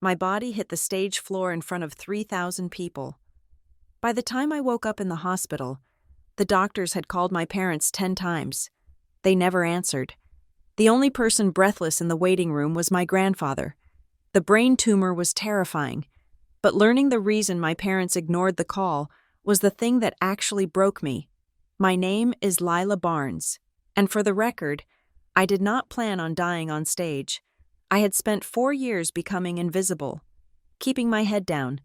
My body hit the stage floor in front of 3,000 people. By the time I woke up in the hospital, the doctors had called my parents 10 times. They never answered. The only person breathless in the waiting room was my grandfather. The brain tumor was terrifying, but learning the reason my parents ignored the call was the thing that actually broke me. My name is Lila Barnes, and for the record, I did not plan on dying on stage. I had spent 4 years becoming invisible, keeping my head down,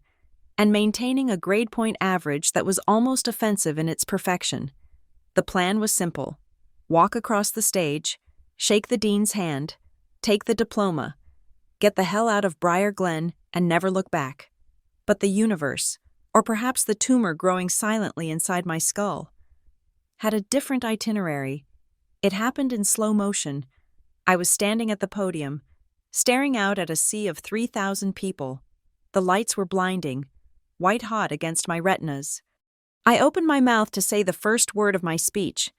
and maintaining a grade point average that was almost offensive in its perfection. The plan was simple: walk across the stage, shake the dean's hand, take the diploma, get the hell out of Briar Glen, and never look back. But the universe, or perhaps the tumor growing silently inside my skull, had a different itinerary. It happened in slow motion. I was standing at the podium, staring out at a sea of 3,000 people. The lights were blinding, white-hot against my retinas. I opened my mouth to say the first word of my speech,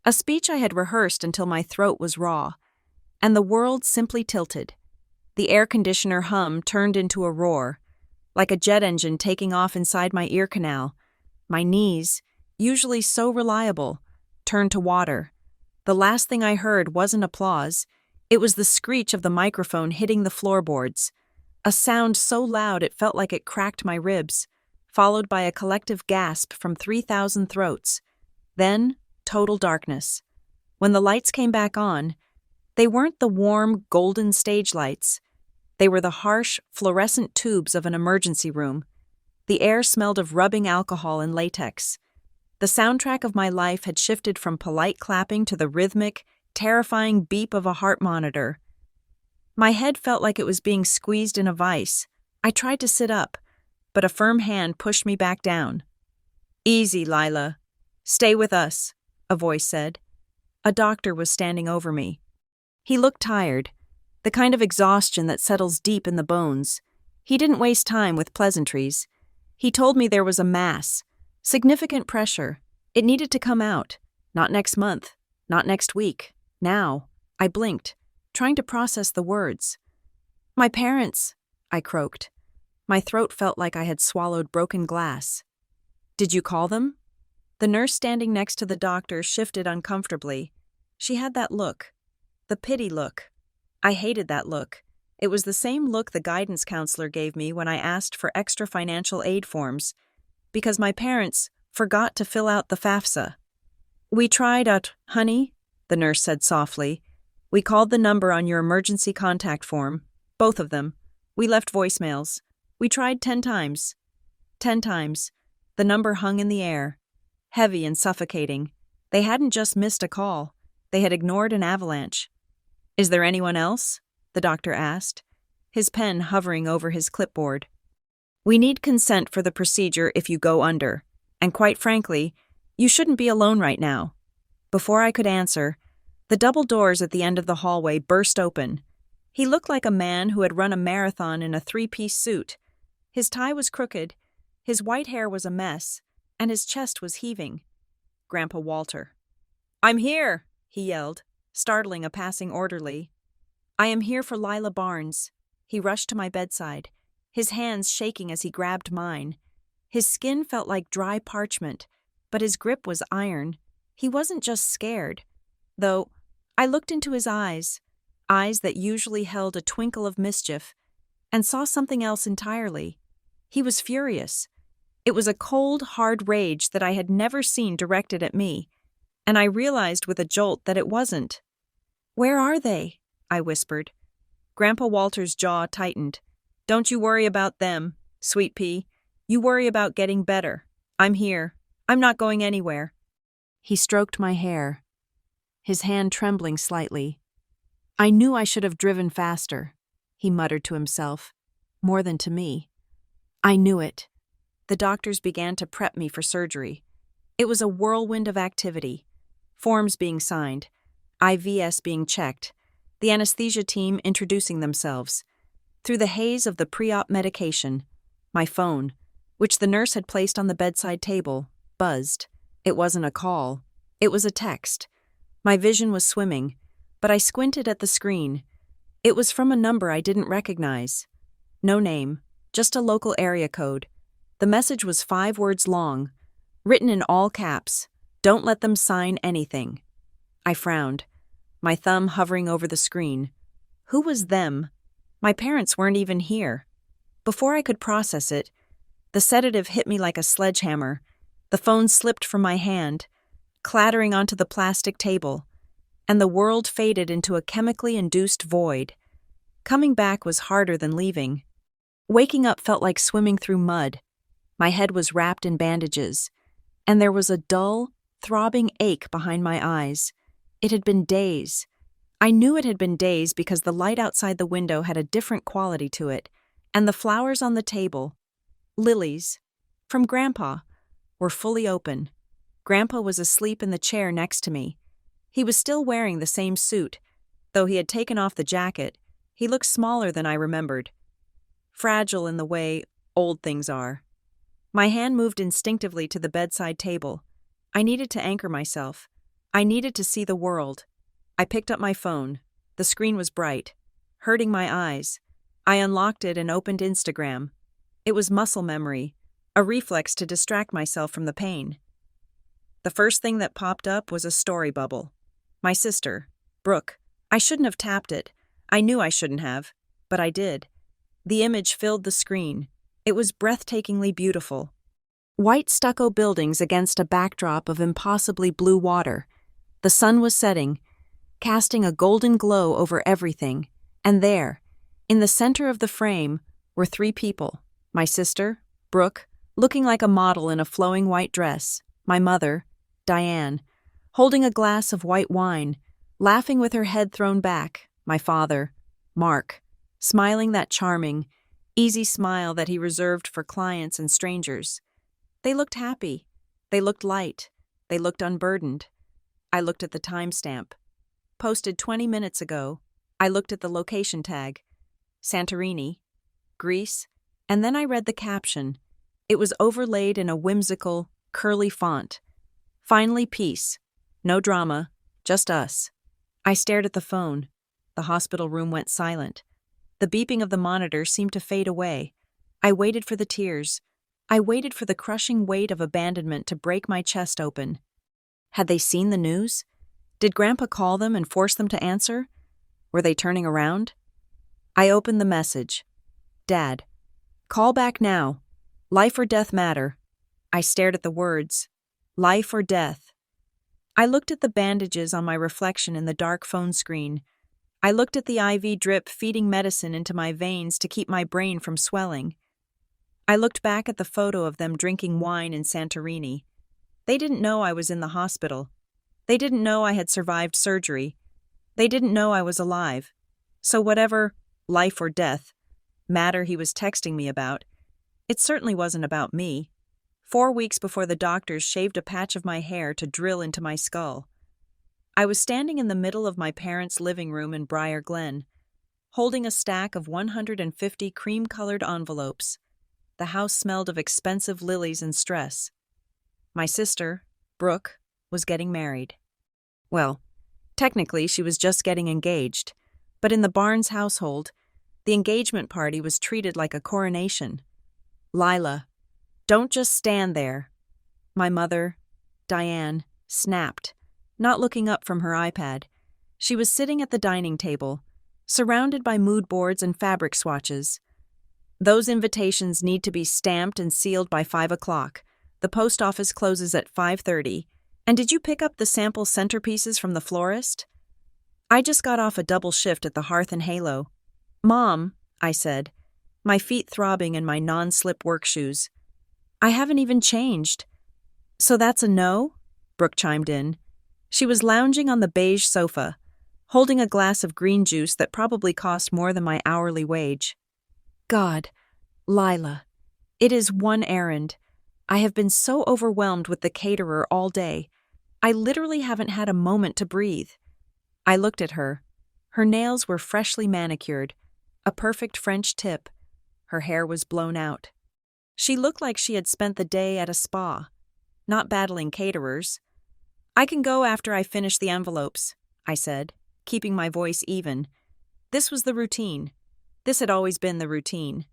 a speech I had rehearsed until my throat was raw, and the world simply tilted. The air conditioner hum turned into a roar, like a jet engine taking off inside my ear canal. My knees, usually so reliable, turned to water. The last thing I heard wasn't applause. It was the screech of the microphone hitting the floorboards, a sound so loud it felt like it cracked my ribs, followed by a collective gasp from 3,000 throats. Then, total darkness. When the lights came back on, they weren't the warm, golden stage lights. They were the harsh, fluorescent tubes of an emergency room. The air smelled of rubbing alcohol and latex. The soundtrack of my life had shifted from polite clapping to the rhythmic, terrifying beep of a heart monitor. My head felt like it was being squeezed in a vice. I tried to sit up, but a firm hand pushed me back down. "Easy, Lila. Stay with us," a voice said. A doctor was standing over me. He looked tired, the kind of exhaustion that settles deep in the bones. He didn't waste time with pleasantries. He told me there was a mass, significant pressure. It needed to come out. Not next month, not next week. Now. I blinked, trying to process the words. "My parents," I croaked. My throat felt like I had swallowed broken glass. "Did you call them?" The nurse standing next to the doctor shifted uncomfortably. She had that look. The pity look. I hated that look. It was the same look the guidance counselor gave me when I asked for extra financial aid forms, because my parents forgot to fill out the FAFSA. "We tried honey," the nurse said softly. "We called the number on your emergency contact form, both of them. We left voicemails. We tried 10 times. 10 times. The number hung in the air, heavy and suffocating. They hadn't just missed a call. They had ignored an avalanche. "Is there anyone else?" the doctor asked, his pen hovering over his clipboard. "We need consent for the procedure if you go under, and quite frankly, you shouldn't be alone right now." Before I could answer, the double doors at the end of the hallway burst open. He looked like a man who had run a marathon in a 3-piece suit. His tie was crooked, his white hair was a mess, and his chest was heaving. Grandpa Walter. "I'm here," he yelled, startling a passing orderly. "I am here for Lila Barnes." He rushed to my bedside, his hands shaking as he grabbed mine. His skin felt like dry parchment, but his grip was iron. He wasn't just scared, though. I looked into his eyes that usually held a twinkle of mischief, and saw something else entirely. He was furious. It was a cold, hard rage that I had never seen directed at me, and I realized with a jolt that it wasn't. "Where are they?" I whispered. Grandpa Walter's jaw tightened. "Don't you worry about them, Sweet Pea. You worry about getting better. I'm here. I'm not going anywhere." He stroked my hair, his hand trembling slightly. "I knew I should have driven faster," he muttered to himself, more than to me. "I knew it." The doctors began to prep me for surgery. It was a whirlwind of activity. Forms being signed, IVs being checked, the anesthesia team introducing themselves. Through the haze of the pre-op medication, my phone, which the nurse had placed on the bedside table, buzzed. It wasn't a call. It was a text. My vision was swimming, but I squinted at the screen. It was from a number I didn't recognize. No name, just a local area code. The message was 5 words long, written in all caps. Don't let them sign anything. I frowned, my thumb hovering over the screen. Who was them? My parents weren't even here. Before I could process it, the sedative hit me like a sledgehammer. The phone slipped from my hand, clattering onto the plastic table, and the world faded into a chemically induced void. Coming back was harder than leaving. Waking up felt like swimming through mud. My head was wrapped in bandages, and there was a dull, throbbing ache behind my eyes. It had been days. I knew it had been days because the light outside the window had a different quality to it, and the flowers on the table, lilies, from Grandpa, were fully open. Grandpa was asleep in the chair next to me. He was still wearing the same suit. Though he had taken off the jacket, he looked smaller than I remembered. Fragile in the way old things are. My hand moved instinctively to the bedside table. I needed to anchor myself. I needed to see the world. I picked up my phone. The screen was bright, hurting my eyes. I unlocked it and opened Instagram. It was muscle memory, a reflex to distract myself from the pain. The first thing that popped up was a story bubble. My sister, Brooke. I shouldn't have tapped it. I knew I shouldn't have, but I did. The image filled the screen. It was breathtakingly beautiful. White stucco buildings against a backdrop of impossibly blue water. The sun was setting, casting a golden glow over everything, and there, in the center of the frame, were 3 people. My sister, Brooke, looking like a model in a flowing white dress, my mother, Diane, holding a glass of white wine, laughing with her head thrown back, my father, Mark, smiling that charming, easy smile that he reserved for clients and strangers. They looked happy. They looked light. They looked unburdened. I looked at the timestamp. Posted 20 minutes ago. I looked at the location tag. Santorini, Greece, and then I read the caption. It was overlaid in a whimsical, curly font. Finally, peace. No drama, just us. I stared at the phone. The hospital room went silent. The beeping of the monitor seemed to fade away. I waited for the tears. I waited for the crushing weight of abandonment to break my chest open. Had they seen the news? Did Grandpa call them and force them to answer? Were they turning around? I opened the message. Dad, call back now. Life or death matter. I stared at the words. Life or death. I looked at the bandages on my reflection in the dark phone screen. I looked at the IV drip feeding medicine into my veins to keep my brain from swelling. I looked back at the photo of them drinking wine in Santorini. They didn't know I was in the hospital. They didn't know I had survived surgery. They didn't know I was alive. So whatever, life or death, matter he was texting me about, it certainly wasn't about me. 4 weeks before the doctors shaved a patch of my hair to drill into my skull. I was standing in the middle of my parents' living room in Briar Glen, holding a stack of 150 cream-colored envelopes. The house smelled of expensive lilies and stress. My sister, Brooke, was getting married. Well, technically she was just getting engaged, but in the Barnes household, the engagement party was treated like a coronation. Lila, don't just stand there. My mother, Diane, snapped, not looking up from her iPad. She was sitting at the dining table, surrounded by mood boards and fabric swatches. Those invitations need to be stamped and sealed by 5 o'clock. The post office closes at 5:30. And did you pick up the sample centerpieces from the florist? I just got off a double shift at the Hearth and Halo. Mom, I said, my feet throbbing in my non-slip work shoes. I haven't even changed. So that's a no? Brooke chimed in. She was lounging on the beige sofa, holding a glass of green juice that probably cost more than my hourly wage. God, Lila, it is one errand. I have been so overwhelmed with the caterer all day. I literally haven't had a moment to breathe. I looked at her. Her nails were freshly manicured, a perfect French tip. Her hair was blown out. She looked like she had spent the day at a spa, not battling caterers. I can go after I finish the envelopes, I said, keeping my voice even. This was the routine. This had always been the routine.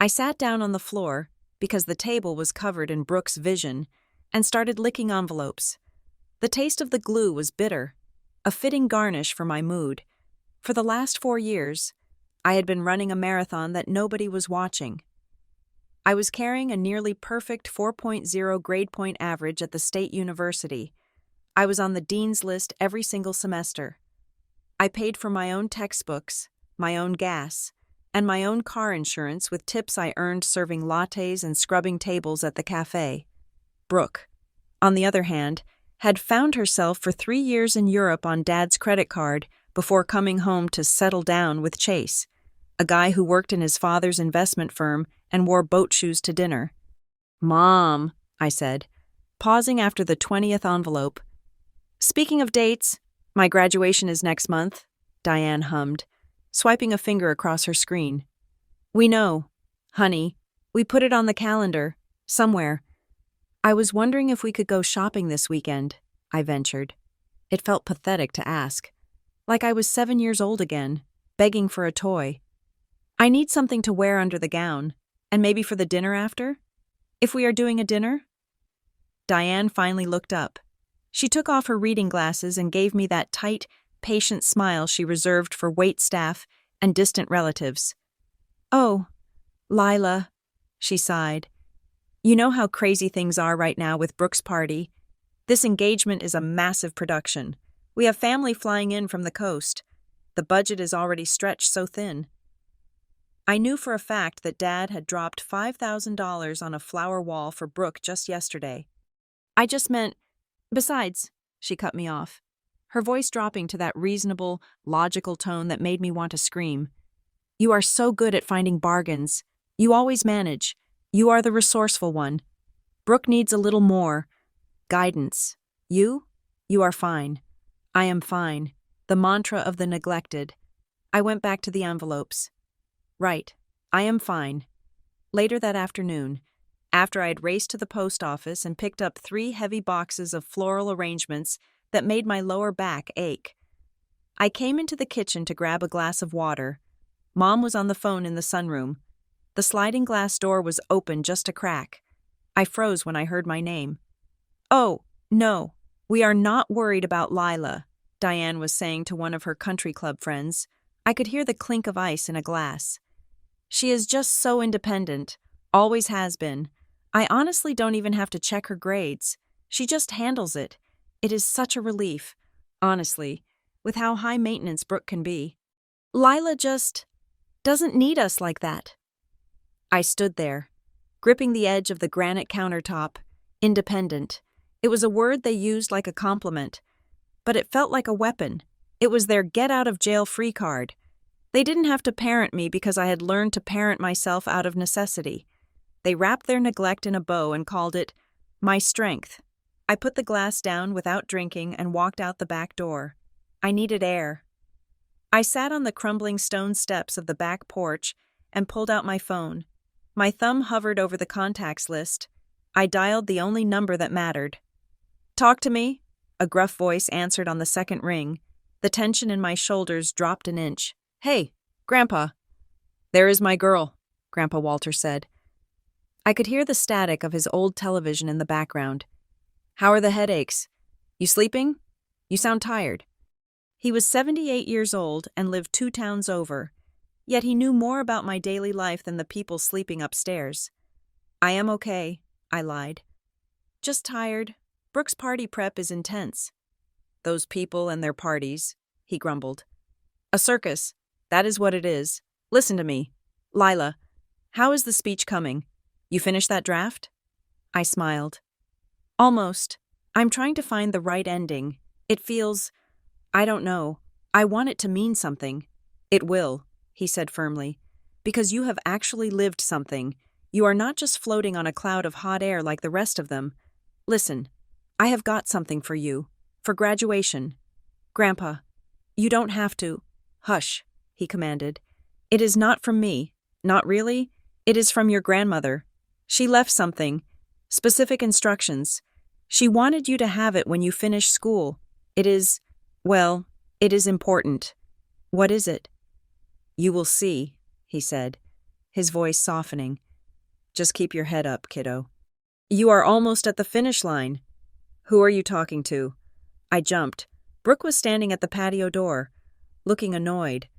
I sat down on the floor, because the table was covered in Brooke's vision, and started licking envelopes. The taste of the glue was bitter, a fitting garnish for my mood. For the last 4 years, I had been running a marathon that nobody was watching. I was carrying a nearly perfect 4.0 grade point average at the state university. I was on the dean's list every single semester. I paid for my own textbooks, my own gas, and my own car insurance with tips I earned serving lattes and scrubbing tables at the cafe. Brooke, on the other hand, had found herself for 3 years in Europe on Dad's credit card before coming home to settle down with Chase, a guy who worked in his father's investment firm and wore boat shoes to dinner. "Mom," I said, pausing after the 20th envelope. "Speaking of dates, my graduation is next month," Diane hummed, swiping a finger across her screen. "We know, honey. We put it on the calendar, somewhere." "I was wondering if we could go shopping this weekend," I ventured. It felt pathetic to ask, like I was 7 years old again, begging for a toy. "I need something to wear under the gown, and maybe for the dinner after? If we are doing a dinner?" Diane finally looked up. She took off her reading glasses and gave me that tight, patient smile she reserved for waitstaff and distant relatives. "Oh, Lila," she sighed. "You know how crazy things are right now with Brooke's party. This engagement is a massive production. We have family flying in from the coast. The budget is already stretched so thin." I knew for a fact that Dad had dropped $5,000 on a flower wall for Brooke just yesterday. "I just meant, besides," she cut me off, her voice dropping to that reasonable, logical tone that made me want to scream. "You are so good at finding bargains. You always manage. You are the resourceful one. Brooke needs a little more guidance. You are fine. I am fine. The mantra of the neglected." I went back to the envelopes. "Right. I am fine." Later that afternoon, after I had raced to the post office and picked up 3 heavy boxes of floral arrangements that made my lower back ache, I came into the kitchen to grab a glass of water. Mom was on the phone in the sunroom. The sliding glass door was open just a crack. I froze when I heard my name. "Oh, no, we are not worried about Lila," Diane was saying to one of her country club friends. I could hear the clink of ice in a glass. "She is just so independent, always has been. I honestly don't even have to check her grades. She just handles it. It is such a relief, honestly, with how high maintenance Brooke can be. Lila just doesn't need us like that." I stood there, gripping the edge of the granite countertop. Independent. It was a word they used like a compliment, but it felt like a weapon. It was their get-out-of-jail-free card. They didn't have to parent me because I had learned to parent myself out of necessity. They wrapped their neglect in a bow and called it my strength. I put the glass down without drinking and walked out the back door. I needed air. I sat on the crumbling stone steps of the back porch and pulled out my phone. My thumb hovered over the contacts list. I dialed the only number that mattered. "Talk to me," a gruff voice answered on the second ring. The tension in my shoulders dropped an inch. "Hey, Grandpa." "There is my girl," Grandpa Walter said. I could hear the static of his old television in the background. "How are the headaches? You sleeping? You sound tired." He was 78 years old and lived 2 towns over, yet he knew more about my daily life than the people sleeping upstairs. "I am okay," I lied. "Just tired. Brooke's party prep is intense." "Those people and their parties," he grumbled. "A circus. That is what it is. Listen to me. Lila, how is the speech coming? You finished that draft?" I smiled. "Almost. I'm trying to find the right ending. It feels, I don't know. I want it to mean something." "It will," he said firmly, "because you have actually lived something. You are not just floating on a cloud of hot air like the rest of them. Listen, I have got something for you. For graduation. Grandpa, you don't have to." "Hush," he commanded. "It is not from me. Not really. It is from your grandmother. She left something. Specific instructions. She wanted you to have it when you finish school. It is, well, it is important." "What is it?" "You will see," he said. his voice softening. Just keep your head up, kiddo. You are almost at the finish line. Who are you talking to? I jumped. Brooke was standing at the patio door, looking annoyed.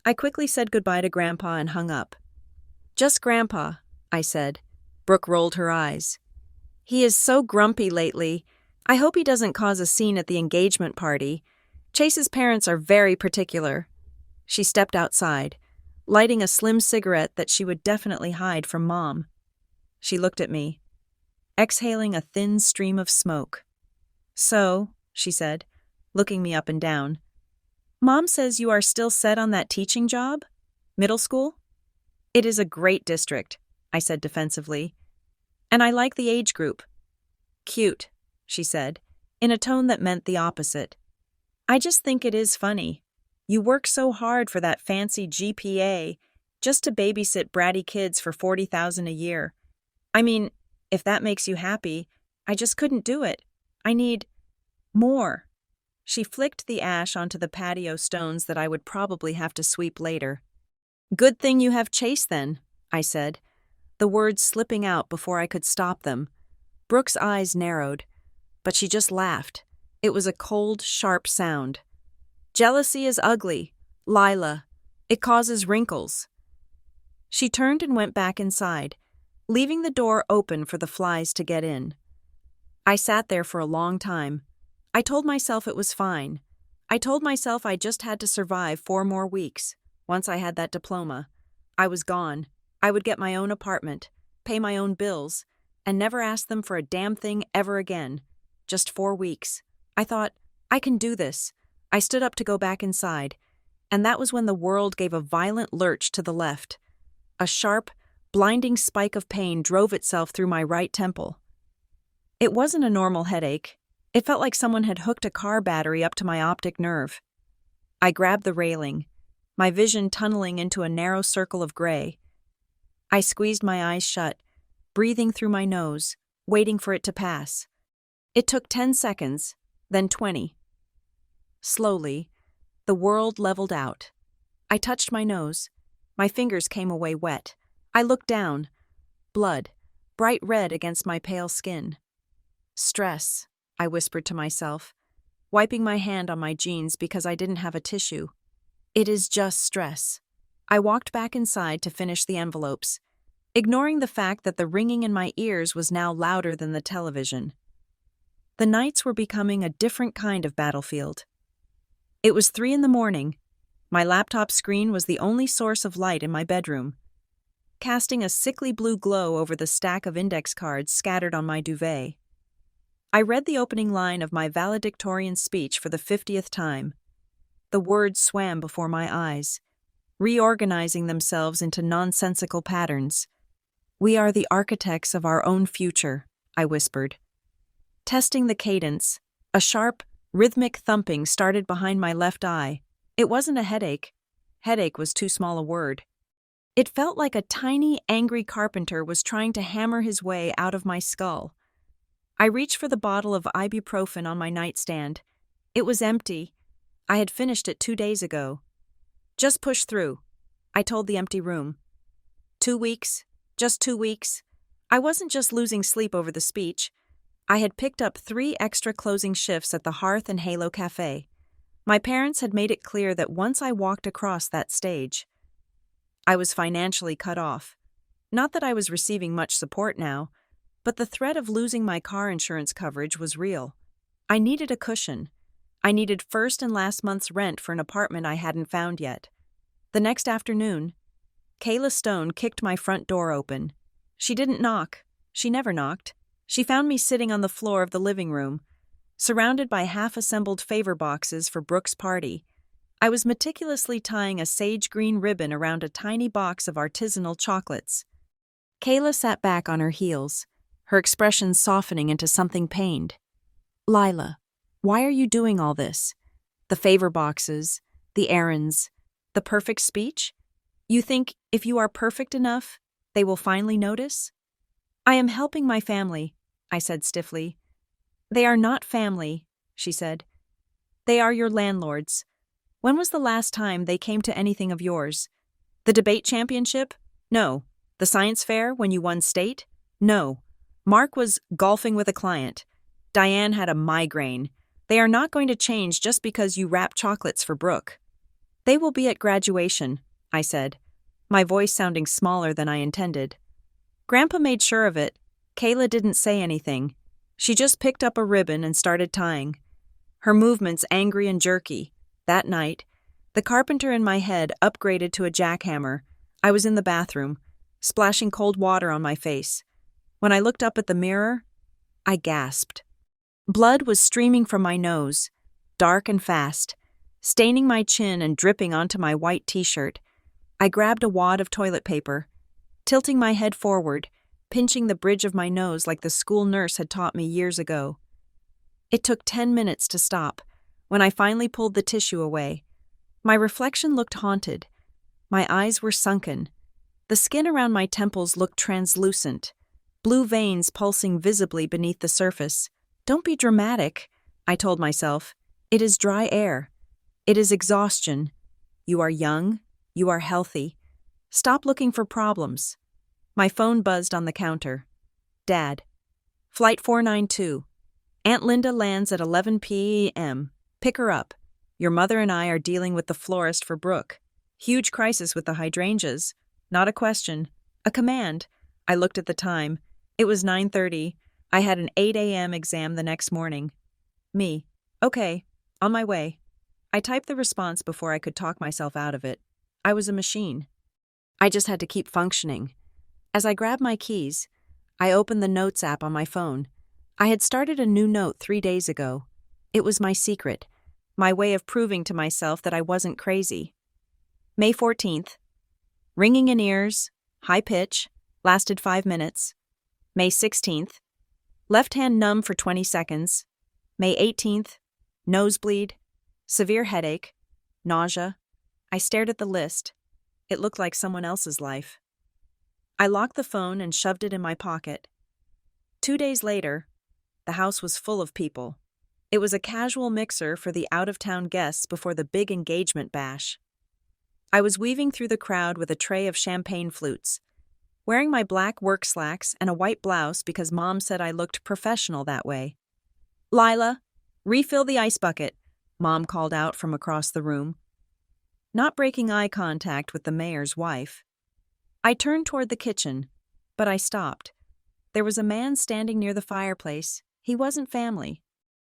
I quickly said goodbye to Grandpa and hung up. Just Grandpa, I said. Brooke rolled her eyes. He is so grumpy lately. I hope he doesn't cause a scene at the engagement party. Chase's parents are very particular. She stepped outside, lighting a slim cigarette that she would definitely hide from Mom. She looked at me, exhaling a thin stream of smoke. So, she said, looking me up and down, Mom says you are still set on that teaching job? Middle school? It is a great district, I said defensively. And I like the age group. Cute, she said, in a tone that meant the opposite. I just think it is funny. You work so hard for that fancy GPA just to babysit bratty kids for $40,000 a year. I mean, if that makes you happy, I just couldn't do it. I need more. She flicked the ash onto the patio stones that I would probably have to sweep later. Good thing you have Chase then, I said, the words slipping out before I could stop them. Brooke's eyes narrowed, but she just laughed. It was a cold, sharp sound. Jealousy is ugly, Lila. It causes wrinkles. She turned and went back inside, leaving the door open for the flies to get in. I sat there for a long time. I told myself it was fine. I told myself I just had to survive 4 more weeks. Once I had that diploma, I was gone. I would get my own apartment, pay my own bills, and never ask them for a damn thing ever again. Just 4 weeks. I thought, I can do this. I stood up to go back inside, and that was when the world gave a violent lurch to the left. A sharp, blinding spike of pain drove itself through my right temple. It wasn't a normal headache. It felt like someone had hooked a car battery up to my optic nerve. I grabbed the railing, my vision tunneling into a narrow circle of gray. I squeezed my eyes shut, breathing through my nose, waiting for it to pass. It took 10 seconds, then 20. Slowly, the world leveled out. I touched my nose. My fingers came away wet. I looked down. Blood, bright red against my pale skin. Stress, I whispered to myself, wiping my hand on my jeans because I didn't have a tissue. It is just stress. I walked back inside to finish the envelopes, ignoring the fact that the ringing in my ears was now louder than the television. The nights were becoming a different kind of battlefield. It was 3 a.m. My laptop screen was the only source of light in my bedroom, casting a sickly blue glow over the stack of index cards scattered on my duvet. I read the opening line of my valedictorian speech for the 50th time. The words swam before my eyes, reorganizing themselves into nonsensical patterns. We are the architects of our own future, I whispered. Testing the cadence, a sharp, rhythmic thumping started behind my left eye. It wasn't a headache. Headache was too small a word. It felt like a tiny, angry carpenter was trying to hammer his way out of my skull. I reached for the bottle of ibuprofen on my nightstand. It was empty. I had finished it 2 days ago. Just push through, I told the empty room. 2 weeks, just 2 weeks. I wasn't just losing sleep over the speech. I had picked up 3 extra closing shifts at the Hearth and Halo Cafe. My parents had made it clear that once I walked across that stage, I was financially cut off. Not that I was receiving much support now, but the threat of losing my car insurance coverage was real. I needed a cushion. I needed first and last month's rent for an apartment I hadn't found yet. The next afternoon, Kayla Stone kicked my front door open. She didn't knock. She never knocked. She found me sitting on the floor of the living room, surrounded by half-assembled favor boxes for Brooke's party. I was meticulously tying a sage green ribbon around a tiny box of artisanal chocolates. Kayla sat back on her heels, her expression softening into something pained. Lila, why are you doing all this? The favor boxes, the errands, the perfect speech? You think if you are perfect enough, they will finally notice? I am helping my family, I said stiffly. They are not family, she said. They are your landlords. When was the last time they came to anything of yours? The debate championship? No, The science fair when you won state? No. Mark was golfing with a client. Diane had a migraine. They are not going to change just because you wrap chocolates for Brooke. They will be at graduation, I said, my voice sounding smaller than I intended. Grandpa made sure of it. Kayla didn't say anything. She just picked up a ribbon and started tying. Her movements angry and jerky. That night, the carpenter in my head upgraded to a jackhammer. I was in the bathroom, splashing cold water on my face. When I looked up at the mirror, I gasped. Blood was streaming from my nose, dark and fast, staining my chin and dripping onto my white t-shirt. I grabbed a wad of toilet paper, tilting my head forward, pinching the bridge of my nose like the school nurse had taught me years ago. It took 10 minutes to stop. When I finally pulled the tissue away, my reflection looked haunted. My eyes were sunken. The skin around my temples looked translucent, blue veins pulsing visibly beneath the surface. Don't be dramatic, I told myself. It is dry air. It is exhaustion. You are young. You are healthy. Stop looking for problems. My phone buzzed on the counter. Dad. Flight 492. Aunt Linda lands at 11 p.m. Pick her up. Your mother and I are dealing with the florist for Brooke. Huge crisis with the hydrangeas. Not a question. A command. I looked at the time. It was 9:30. I had an 8 a.m. exam the next morning. Me. Okay. On my way. I typed the response before I could talk myself out of it. I was a machine. I just had to keep functioning. As I grabbed my keys, I opened the Notes app on my phone. I had started a new note 3 days ago. It was my secret, my way of proving to myself that I wasn't crazy. May 14th. Ringing in ears, high pitch, lasted 5 minutes. May 16th. Left hand numb for 20 seconds. May 18th. Nosebleed, severe headache, nausea. I stared at the list. It looked like someone else's life. I locked the phone and shoved it in my pocket. 2 days later, the house was full of people. It was a casual mixer for the out-of-town guests before the big engagement bash. I was weaving through the crowd with a tray of champagne flutes, wearing my black work slacks and a white blouse because Mom said I looked professional that way. Lila, refill the ice bucket, Mom called out from across the room. Not breaking eye contact with the mayor's wife. I turned toward the kitchen, but I stopped. There was a man standing near the fireplace. He wasn't family.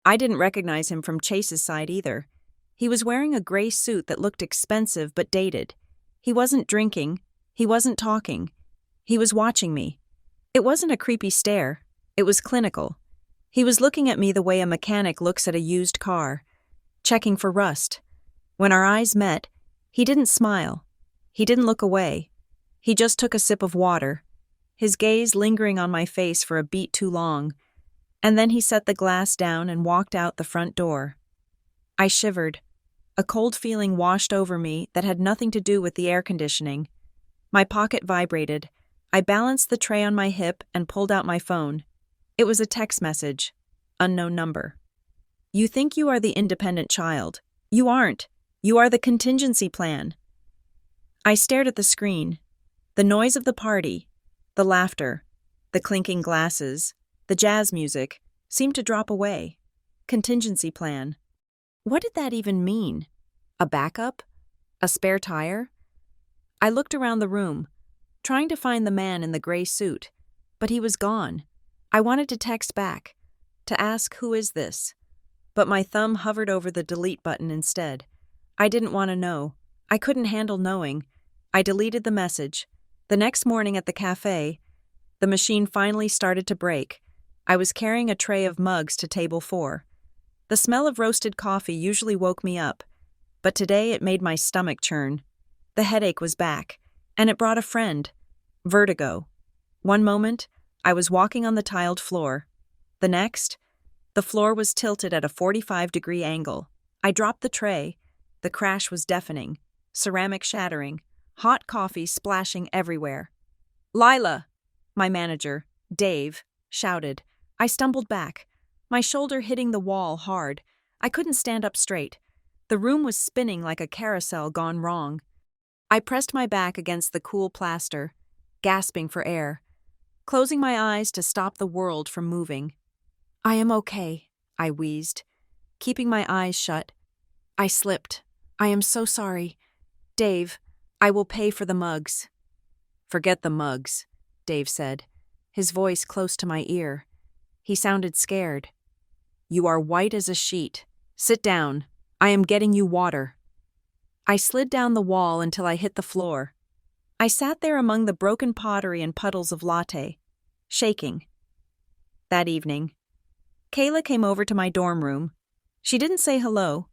I didn't recognize him from Chase's side either. He was wearing a gray suit that looked expensive but dated. He wasn't drinking. He wasn't talking. He was watching me. It wasn't a creepy stare. It was clinical. He was looking at me the way a mechanic looks at a used car, checking for rust. When our eyes met, he didn't smile. He didn't look away. He just took a sip of water, his gaze lingering on my face for a beat too long, and then he set the glass down and walked out the front door. I shivered. A cold feeling washed over me that had nothing to do with the air conditioning. My pocket vibrated. I balanced the tray on my hip and pulled out my phone. It was a text message. Unknown number. You think you are the independent child. You aren't. You are the contingency plan. I stared at the screen. The noise of the party, the laughter, the clinking glasses, the jazz music seemed to drop away. Contingency plan. What did that even mean? A backup? A spare tire? I looked around the room, trying to find the man in the gray suit, but he was gone. I wanted to text back, to ask who is this, but my thumb hovered over the delete button instead. I didn't want to know. I couldn't handle knowing. I deleted the message. The next morning at the cafe, the machine finally started to break. I was carrying a tray of mugs to table 4. The smell of roasted coffee usually woke me up, but today it made my stomach churn. The headache was back, and it brought a friend. Vertigo. One moment, I was walking on the tiled floor. The next, the floor was tilted at a 45-degree angle. I dropped the tray. The crash was deafening, ceramic shattering, hot coffee splashing everywhere. Lila! My manager, Dave, shouted. I stumbled back, my shoulder hitting the wall hard. I couldn't stand up straight. The room was spinning like a carousel gone wrong. I pressed my back against the cool plaster. gasping for air, closing my eyes to stop the world from moving. "I am okay," I wheezed, keeping my eyes shut. "I slipped. I am so sorry. Dave, I will pay for the mugs." "Forget the mugs," Dave said, his voice close to my ear. He sounded scared. "You are white as a sheet. Sit down. I am getting you water." I slid down the wall until I hit the floor. I sat there among the broken pottery and puddles of latte, shaking. That evening, Kayla came over to my dorm room. She didn't say hello.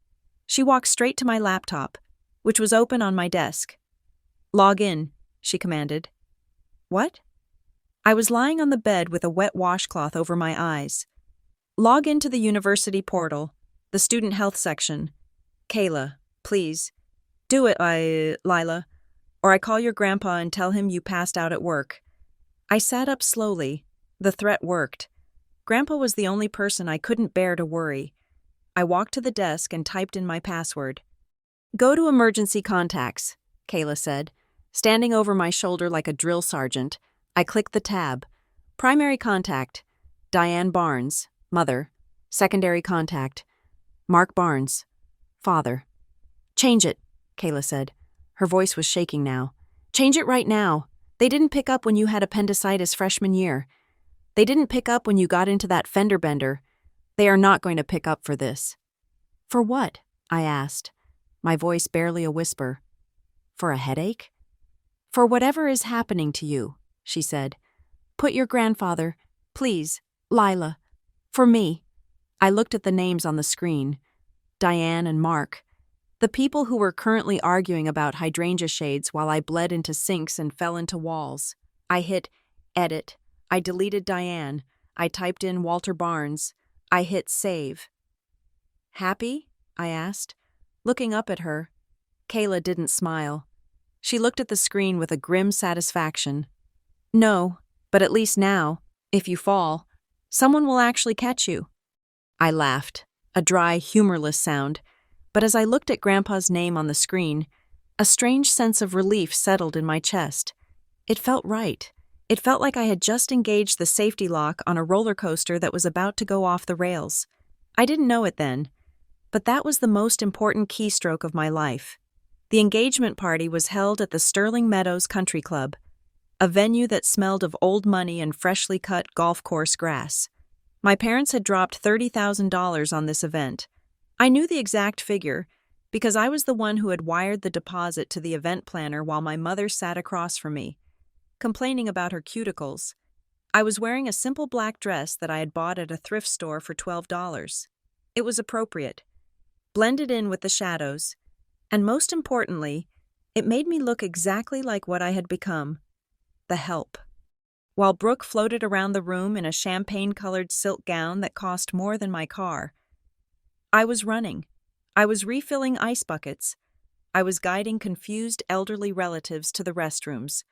She walked straight to my laptop, which was open on my desk. "Log in," she commanded. "What?" I was lying on the bed with a wet washcloth over my eyes. "Log into the university portal, the student health section. Kayla, please. Do it, Lila, or I call your grandpa and tell him you passed out at work." I sat up slowly. The threat worked. Grandpa was the only person I couldn't bear to worry. I walked to the desk and typed in my password. "Go to emergency contacts," Kayla said. Standing over my shoulder like a drill sergeant, I clicked the tab. Primary contact, Diane Barnes, mother. Secondary contact, Mark Barnes, father. "Change it," Kayla said. Her voice was shaking now. "Change it right now. They didn't pick up when you had appendicitis freshman year. They didn't pick up when you got into that fender bender. They are not going to pick up for this." "For what?" I asked, my voice barely a whisper. "For a headache?" "For whatever is happening to you," she said. "Put your grandfather, please, Lila. For me." I looked at the names on the screen. Diane and Mark. The people who were currently arguing about hydrangea shades while I bled into sinks and fell into walls. I hit edit. I deleted Diane. I typed in Walter Barnes. I hit save. "Happy?" I asked, looking up at her. Kayla didn't smile. She looked at the screen with a grim satisfaction. "No, but at least now, if you fall, someone will actually catch you." I laughed, a dry, humorless sound, but as I looked at Grandpa's name on the screen, a strange sense of relief settled in my chest. It felt right. It felt like I had just engaged the safety lock on a roller coaster that was about to go off the rails. I didn't know it then, but that was the most important keystroke of my life. The engagement party was held at the Sterling Meadows Country Club, a venue that smelled of old money and freshly cut golf course grass. My parents had dropped $30,000 on this event. I knew the exact figure because I was the one who had wired the deposit to the event planner while my mother sat across from me, complaining about her cuticles. I was wearing a simple black dress that I had bought at a thrift store for $12. It was appropriate, blended in with the shadows, and most importantly, it made me look exactly like what I had become, the help. While Brooke floated around the room in a champagne-colored silk gown that cost more than my car, I was running. I was refilling ice buckets. I was guiding confused elderly relatives to the restrooms.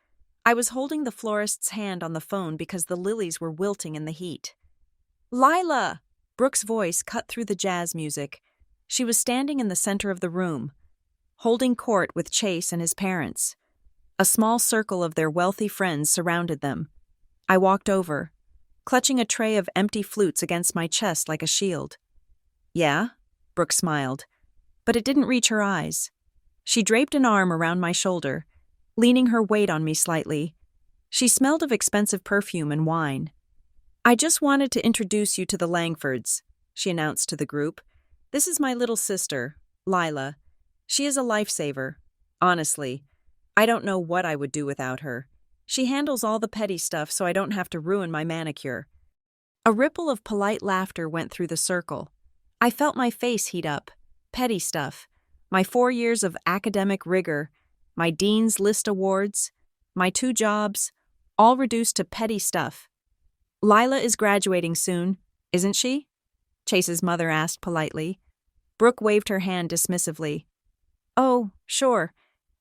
I was holding the florist's hand on the phone because the lilies were wilting in the heat. "Lila!" Brooke's voice cut through the jazz music. She was standing in the center of the room, holding court with Chase and his parents. A small circle of their wealthy friends surrounded them. I walked over, clutching a tray of empty flutes against my chest like a shield. "Yeah?" Brooke smiled, but it didn't reach her eyes. She draped an arm around my shoulder, leaning her weight on me slightly. She smelled of expensive perfume and wine. "I just wanted to introduce you to the Langfords," she announced to the group. "This is my little sister, Lila. She is a lifesaver. Honestly, I don't know what I would do without her. She handles all the petty stuff so I don't have to ruin my manicure." A ripple of polite laughter went through the circle. I felt my face heat up. Petty stuff. My 4 years of academic rigor, my Dean's List awards, my 2 jobs, all reduced to petty stuff. "Lila is graduating soon, isn't she?" Chase's mother asked politely. Brooke waved her hand dismissively. "Oh, sure.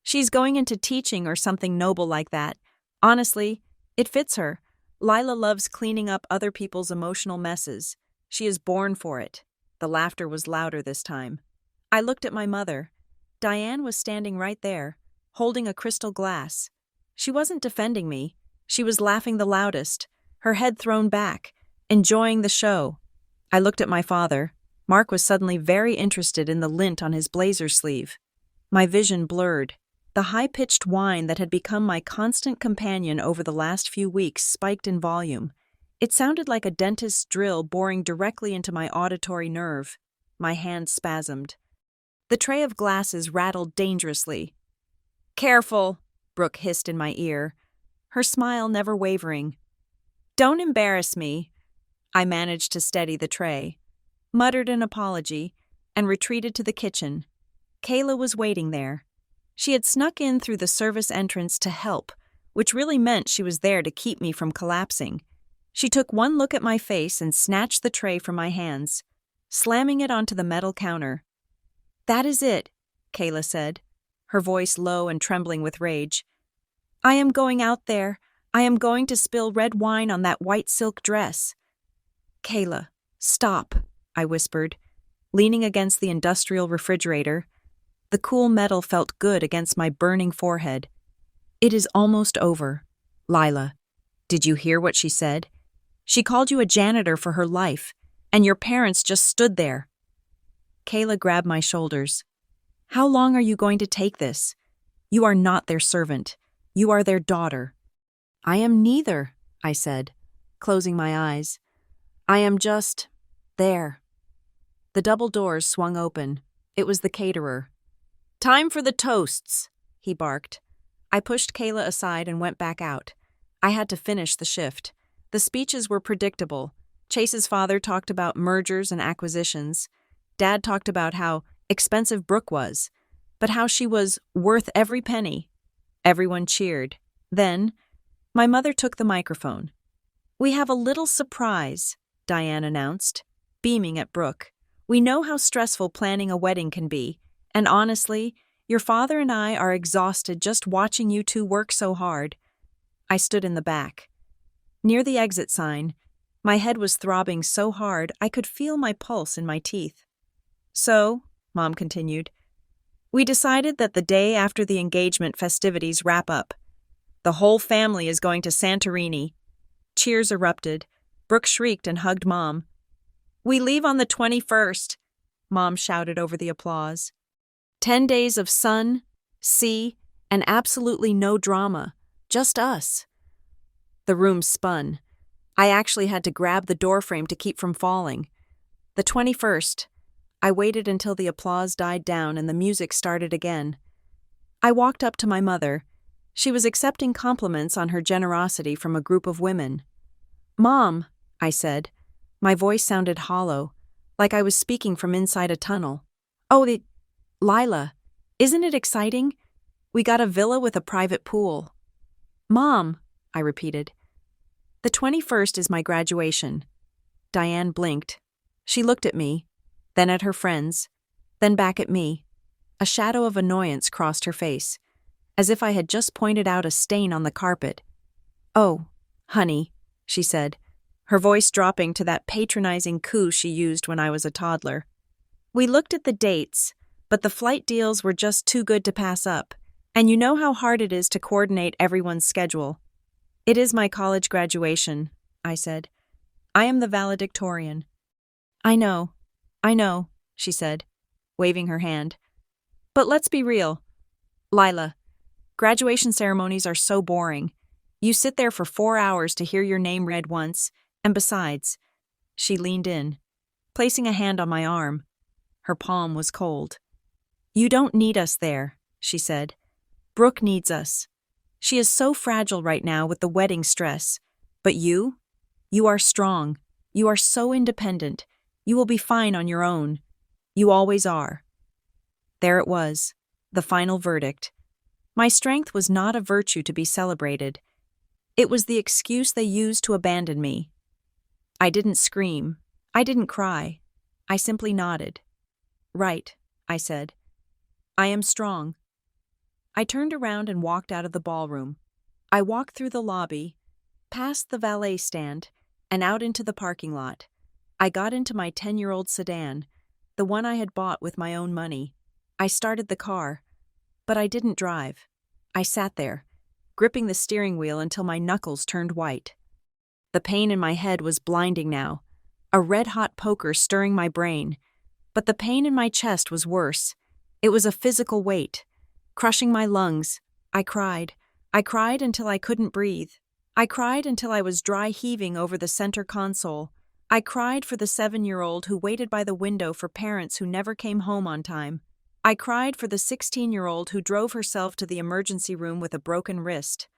She's going into teaching or something noble like that. Honestly, it fits her. Lila loves cleaning up other people's emotional messes. She is born for it." The laughter was louder this time. I looked at my mother. Diane was standing right there, holding a crystal glass. She wasn't defending me. She was laughing the loudest, her head thrown back, enjoying the show. I looked at my father. Mark was suddenly very interested in the lint on his blazer sleeve. My vision blurred. The high-pitched whine that had become my constant companion over the last few weeks spiked in volume. It sounded like a dentist's drill boring directly into my auditory nerve. My hand spasmed. The tray of glasses rattled dangerously. "Careful," Brooke hissed in my ear, her smile never wavering. "Don't embarrass me." I managed to steady the tray, muttered an apology, and retreated to the kitchen. Kayla was waiting there. She had snuck in through the service entrance to help, which really meant she was there to keep me from collapsing. She took one look at my face and snatched the tray from my hands, slamming it onto the metal counter. "That is it," Kayla said, her voice low and trembling with rage. "I am going out there. I am going to spill red wine on that white silk dress." "Kayla, stop," I whispered, leaning against the industrial refrigerator. The cool metal felt good against my burning forehead. "It is almost over. Lila, did you hear what she said? She called you a janitor for her life, and your parents just stood there." Kayla grabbed my shoulders. "How long are you going to take this? You are not their servant. You are their daughter." "I am neither," I said, closing my eyes. "I am just there." The double doors swung open. It was the caterer. "Time for the toasts," he barked. I pushed Kayla aside and went back out. I had to finish the shift. The speeches were predictable. Chase's father talked about mergers and acquisitions. Dad talked about how expensive Brooke was, but how she was worth every penny. Everyone cheered. Then, my mother took the microphone. "We have a little surprise," Diane announced, beaming at Brooke. "We know how stressful planning a wedding can be, and honestly, your father and I are exhausted just watching you two work so hard." I stood in the back. Near the exit sign, my head was throbbing so hard I could feel my pulse in my teeth. "So," Mom continued, "we decided that the day after the engagement festivities wrap up, the whole family is going to Santorini." Cheers erupted. Brooke shrieked and hugged Mom. "We leave on the 21st, Mom shouted over the applause. 10 days of sun, sea, and absolutely no drama. Just us. The room spun. I actually had to grab the doorframe to keep from falling. The 21st. I waited until the applause died down and the music started again. I walked up to my mother. She was accepting compliments on her generosity from a group of women. "Mom," I said. My voice sounded hollow, like I was speaking from inside a tunnel. "Oh, Lila, isn't it exciting? We got a villa with a private pool." "Mom," I repeated. "The 21st is my graduation." Diane blinked. She looked at me, then at her friends, then back at me. A shadow of annoyance crossed her face, as if I had just pointed out a stain on the carpet. "Oh, honey," she said, her voice dropping to that patronizing coo she used when I was a toddler. "We looked at the dates, but the flight deals were just too good to pass up, and you know how hard it is to coordinate everyone's schedule." "It is my college graduation," I said. "I am the valedictorian." I know, she said, waving her hand. "But let's be real. Lila, graduation ceremonies are so boring. You sit there for 4 hours to hear your name read once, and besides," she leaned in, placing a hand on my arm. Her palm was cold. "You don't need us there," she said. "Brooke needs us. She is so fragile right now with the wedding stress. But you are strong. You are so independent. You will be fine on your own. You always are." There it was, the final verdict. My strength was not a virtue to be celebrated. It was the excuse they used to abandon me. I didn't scream. I didn't cry. I simply nodded. "Right," I said. "I am strong." I turned around and walked out of the ballroom. I walked through the lobby, past the valet stand, and out into the parking lot. I got into my 10-year-old sedan, the one I had bought with my own money. I started the car, but I didn't drive. I sat there, gripping the steering wheel until my knuckles turned white. The pain in my head was blinding now, a red-hot poker stirring my brain. But the pain in my chest was worse. It was a physical weight, crushing my lungs. I cried. I cried until I couldn't breathe. I cried until I was dry heaving over the center console. I cried for the 7-year-old who waited by the window for parents who never came home on time. I cried for the 16-year-old who drove herself to the emergency room with a broken wrist.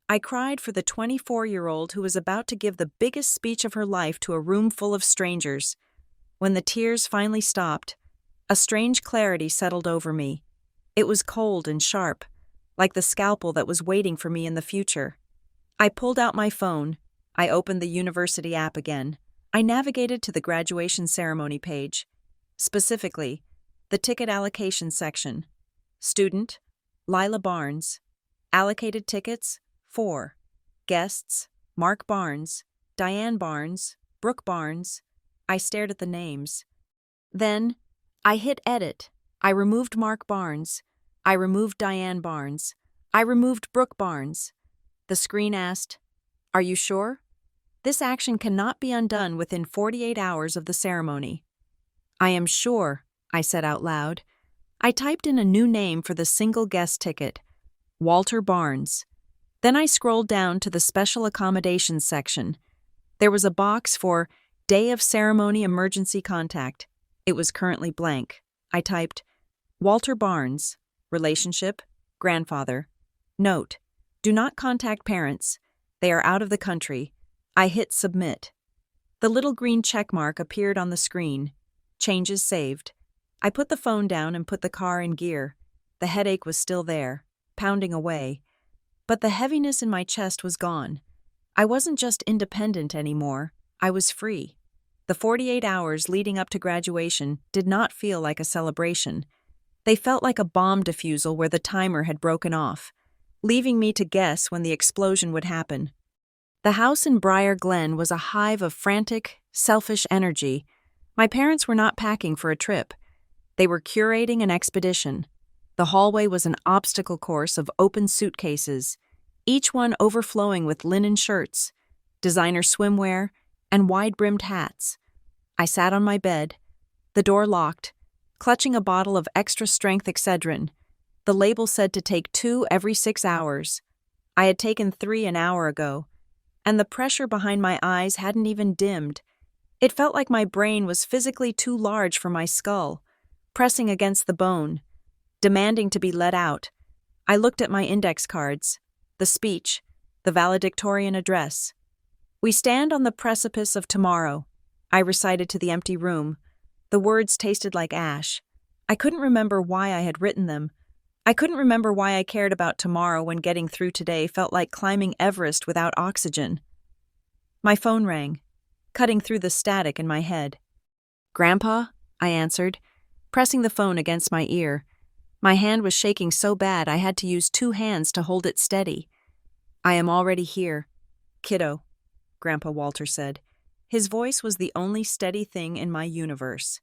I cried for the 24-year-old who was about to give the biggest speech of her life to a room full of strangers. When the tears finally stopped, a strange clarity settled over me. It was cold and sharp, like the scalpel that was waiting for me in the future. I pulled out my phone. I opened the university app again. I navigated to the graduation ceremony page. Specifically, the ticket allocation section. Student, Lila Barnes. Allocated tickets, 4. Guests, Mark Barnes, Diane Barnes, Brooke Barnes. I stared at the names. Then, I hit edit. I removed Mark Barnes. I removed Diane Barnes. I removed Brooke Barnes. The screen asked, "Are you sure? This action cannot be undone within 48 hours of the ceremony." "I am sure," I said out loud. I typed in a new name for the single guest ticket, Walter Barnes. Then I scrolled down to the special accommodations section. There was a box for Day of Ceremony Emergency Contact. It was currently blank. I typed, Walter Barnes, relationship, grandfather. Note, do not contact parents. They are out of the country. I hit submit. The little green check mark appeared on the screen. Changes saved. I put the phone down and put the car in gear. The headache was still there, pounding away. But the heaviness in my chest was gone. I wasn't just independent anymore. I was free. The 48 hours leading up to graduation did not feel like a celebration. They felt like a bomb defusal where the timer had broken off, leaving me to guess when the explosion would happen. The house in Briar Glen was a hive of frantic, selfish energy. My parents were not packing for a trip. They were curating an expedition. The hallway was an obstacle course of open suitcases, each one overflowing with linen shirts, designer swimwear, and wide-brimmed hats. I sat on my bed, the door locked, clutching a bottle of extra-strength Excedrin. The label said to take 2 every 6 hours. I had taken 3 an hour ago, and the pressure behind my eyes hadn't even dimmed. It felt like my brain was physically too large for my skull, pressing against the bone, demanding to be let out. I looked at my index cards, the speech, the valedictorian address. "We stand on the precipice of tomorrow," I recited to the empty room. The words tasted like ash. I couldn't remember why I had written them. I couldn't remember why I cared about tomorrow when getting through today felt like climbing Everest without oxygen. My phone rang, cutting through the static in my head. "Grandpa?" I answered, pressing the phone against my ear. My hand was shaking so bad I had to use 2 hands to hold it steady. "I am already here, kiddo," Grandpa Walter said. His voice was the only steady thing in my universe.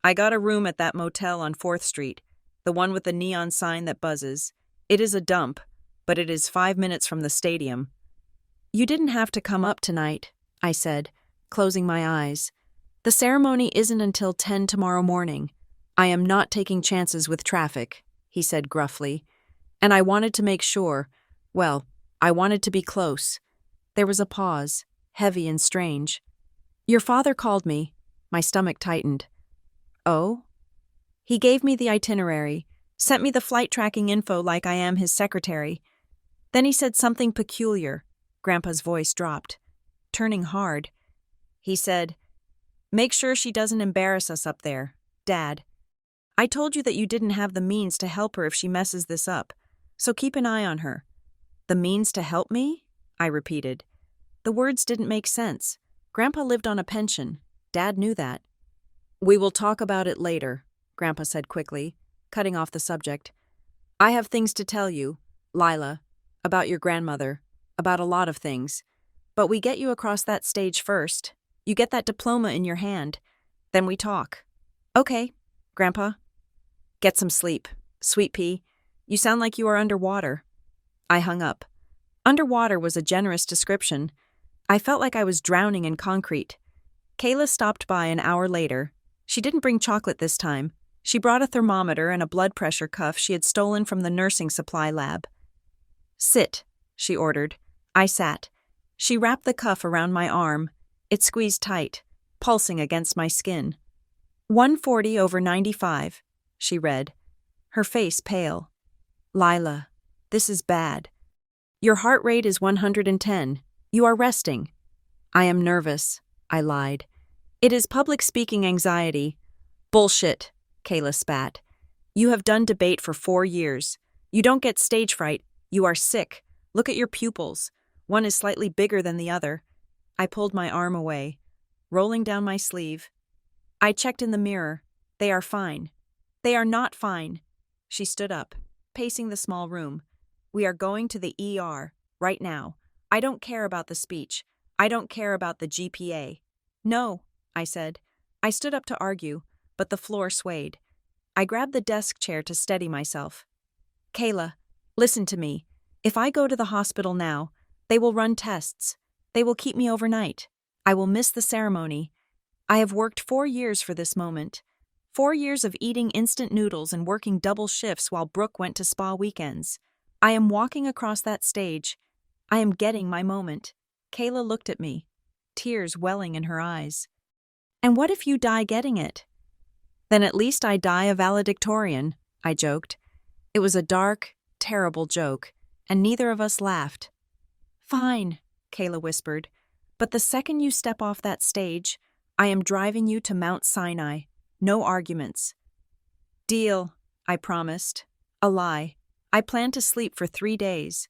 "I got a room at that motel on 4th Street, the one with the neon sign that buzzes. It is a dump, but it is 5 minutes from the stadium." "You didn't have to come up tonight," I said, closing my eyes. "The ceremony isn't until 10 tomorrow morning. I am not taking chances with traffic," he said gruffly. "And I wanted to make sure, I wanted to be close." There was a pause, heavy and strange. "Your father called me." My stomach tightened. "Oh?" "He gave me the itinerary, sent me the flight tracking info like I am his secretary. Then he said something peculiar." Grandpa's voice dropped, turning hard. He said, "Make sure she doesn't embarrass us up there, Dad. I told you that you didn't have the means to help her if she messes this up, so keep an eye on her." "The means to help me?" I repeated. The words didn't make sense. Grandpa lived on a pension. Dad knew that. "We will talk about it later," Grandpa said quickly, cutting off the subject. "I have things to tell you, Lila, about your grandmother, about a lot of things. But we get you across that stage first. You get that diploma in your hand. Then we talk." "Okay, Grandpa." "Get some sleep, Sweet Pea. You sound like you are underwater." I hung up. Underwater was a generous description. I felt like I was drowning in concrete. Kayla stopped by an hour later. She didn't bring chocolate this time. She brought a thermometer and a blood pressure cuff she had stolen from the nursing supply lab. "Sit," she ordered. I sat. She wrapped the cuff around my arm. It squeezed tight, pulsing against my skin. 140/95, she read, her face pale. "Lila, this is bad. Your heart rate is 110. You are resting." "I am nervous," I lied. "It is public speaking anxiety." "Bullshit," Kayla spat. "You have done debate for 4 years. You don't get stage fright. You are sick. Look at your pupils. One is slightly bigger than the other." I pulled my arm away, rolling down my sleeve. "I checked in the mirror. They are fine." "They are not fine." She stood up, pacing the small room. "We are going to the ER, right now. I don't care about the speech. I don't care about the GPA." "No," I said. I stood up to argue, but the floor swayed. I grabbed the desk chair to steady myself. "Kayla, listen to me. If I go to the hospital now, they will run tests. They will keep me overnight. I will miss the ceremony. I have worked 4 years for this moment. 4 years of eating instant noodles and working double shifts while Brooke went to spa weekends. I am walking across that stage. I am getting my moment." Kayla looked at me, tears welling in her eyes. "And what if you die getting it?" "Then at least I die a valedictorian," I joked. It was a dark, terrible joke, and neither of us laughed. "Fine," Kayla whispered, "but the second you step off that stage, I am driving you to Mount Sinai. No arguments." "Deal," I promised. A lie. I planned to sleep for 3 days.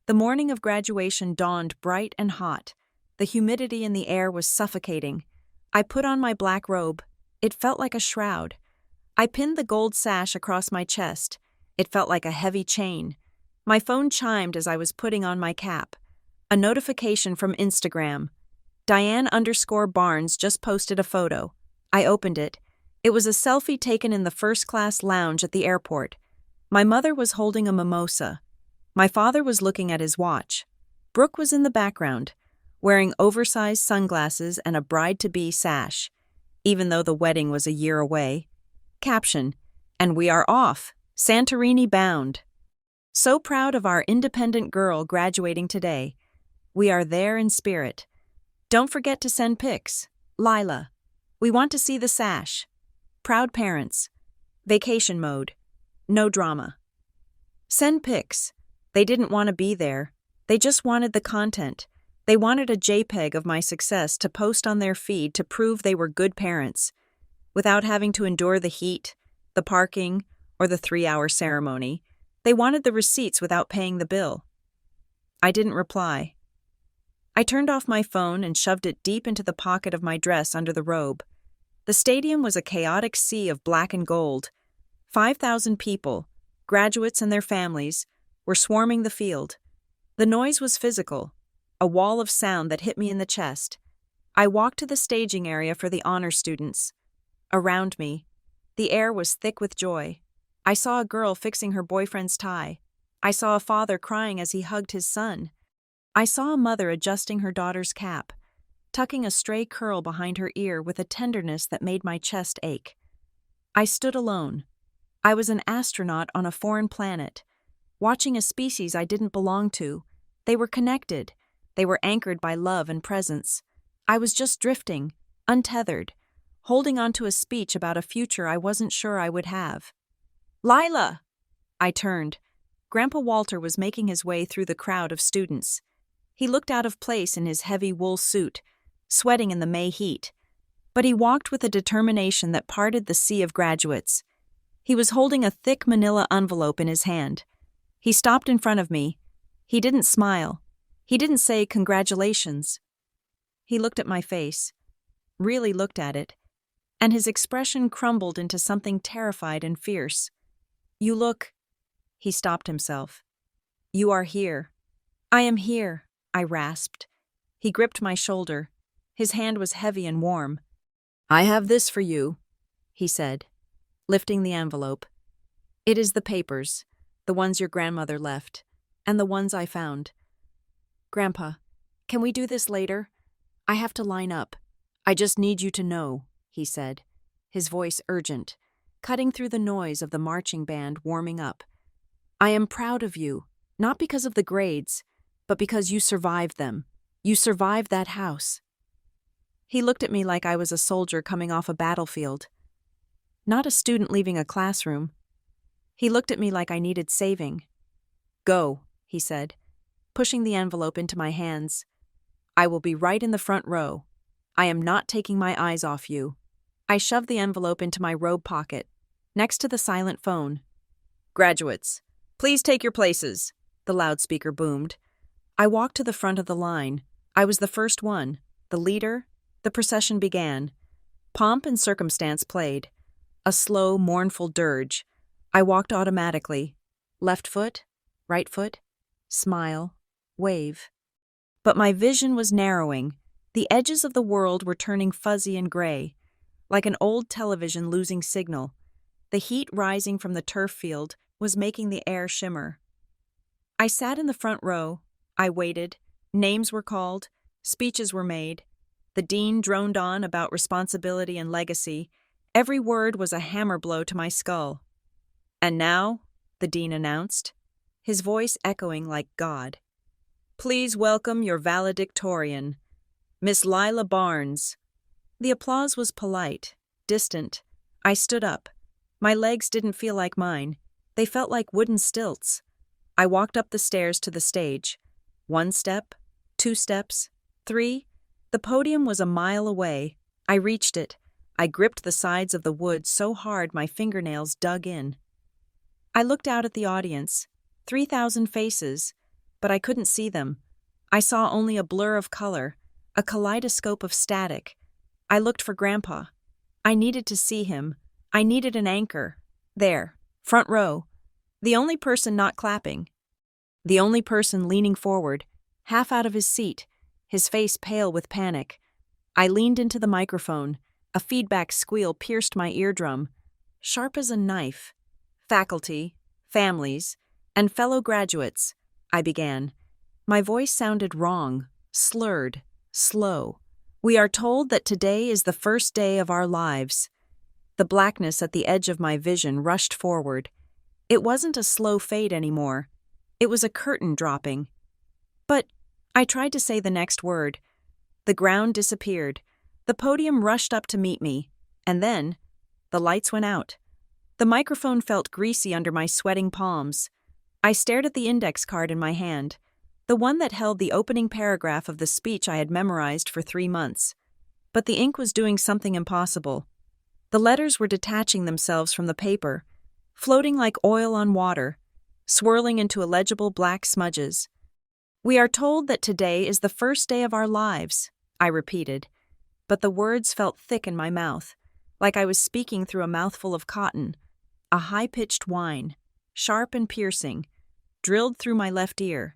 The morning of graduation dawned bright and hot. The humidity in the air was suffocating. I put on my black robe. It felt like a shroud. I pinned the gold sash across my chest. It felt like a heavy chain. My phone chimed as I was putting on my cap. A notification from Instagram. Diane_Barnes just posted a photo. I opened it. It was a selfie taken in the first-class lounge at the airport. My mother was holding a mimosa. My father was looking at his watch. Brooke was in the background, wearing oversized sunglasses and a bride-to-be sash, even though the wedding was a year away. Caption, "And we are off, Santorini bound." So proud of our independent girl graduating today. We are there in spirit. Don't forget to send pics. Lila. We want to see the sash. Proud parents. Vacation mode. No drama. Send pics. They didn't want to be there. They just wanted the content. They wanted a JPEG of my success to post on their feed to prove they were good parents, without having to endure the heat, the parking, or the 3-hour ceremony. They wanted the receipts without paying the bill. I didn't reply. I turned off my phone and shoved it deep into the pocket of my dress under the robe. The stadium was a chaotic sea of black and gold. 5,000 people, graduates and their families, were swarming the field. The noise was physical, a wall of sound that hit me in the chest. I walked to the staging area for the honor students. Around me, the air was thick with joy. I saw a girl fixing her boyfriend's tie. I saw a father crying as he hugged his son. I saw a mother adjusting her daughter's cap, tucking a stray curl behind her ear with a tenderness that made my chest ache. I stood alone. I was an astronaut on a foreign planet, watching a species I didn't belong to. They were connected. They were anchored by love and presence. I was just drifting, untethered, holding on to a speech about a future I wasn't sure I would have. "Lila!" I turned. Grandpa Walter was making his way through the crowd of students. He looked out of place in his heavy wool suit, sweating in the May heat. But he walked with a determination that parted the sea of graduates. He was holding a thick manila envelope in his hand. He stopped in front of me. He didn't smile. He didn't say congratulations. He looked at my face, really looked at it, and his expression crumbled into something terrified and fierce. "You look—" He stopped himself. "You are here." "I am here," I rasped. He gripped my shoulder. His hand was heavy and warm. "I have this for you," he said, lifting the envelope. "It is the papers, the ones your grandmother left, and the ones I found. Grandpa, can we do this later? I have to line up. I just need you to know, he said, his voice urgent, cutting through the noise of the marching band warming up. I am proud of you, not because of the grades, but because you survived them. You survived that house. He looked at me like I was a soldier coming off a battlefield, not a student leaving a classroom. He looked at me like I needed saving. Go, he said, pushing the envelope into my hands. I will be right in the front row. I am not taking my eyes off you. I shoved the envelope into my robe pocket, next to the silent phone. Graduates, please take your places, the loudspeaker boomed. I walked to the front of the line. I was the first one, the leader. The procession began. Pomp and circumstance played. A slow, mournful dirge. I walked automatically. Left foot, right foot, smile, wave. But my vision was narrowing. The edges of the world were turning fuzzy and gray, like an old television losing signal. The heat rising from the turf field was making the air shimmer. I sat in the front row. I waited. Names were called. Speeches were made. The dean droned on about responsibility and legacy. Every word was a hammer blow to my skull. And now, the dean announced, his voice echoing like God. Please welcome your valedictorian, Miss Lila Barnes. The applause was polite, distant. I stood up. My legs didn't feel like mine. They felt like wooden stilts. I walked up the stairs to the stage. 1 step, 2 steps, 3. The podium was a mile away. I reached it. I gripped the sides of the wood so hard my fingernails dug in. I looked out at the audience. 3,000 faces, but I couldn't see them. I saw only a blur of color, a kaleidoscope of static. I looked for Grandpa. I needed to see him. I needed an anchor. There, front row. The only person not clapping. The only person leaning forward, half out of his seat, his face pale with panic. I leaned into the microphone. A feedback squeal pierced my eardrum, sharp as a knife. Faculty, families, and fellow graduates, I began. My voice sounded wrong, slurred, slow. We are told that today is the first day of our lives. The blackness at the edge of my vision rushed forward. It wasn't a slow fade anymore. It was a curtain dropping. But I tried to say the next word. The ground disappeared. The podium rushed up to meet me. And then, the lights went out. The microphone felt greasy under my sweating palms. I stared at the index card in my hand, the one that held the opening paragraph of the speech I had memorized for 3 months. But the ink was doing something impossible. The letters were detaching themselves from the paper, floating like oil on water, swirling into illegible black smudges. We are told that today is the first day of our lives, I repeated, but the words felt thick in my mouth, like I was speaking through a mouthful of cotton, a high-pitched whine, sharp and piercing, drilled through my left ear.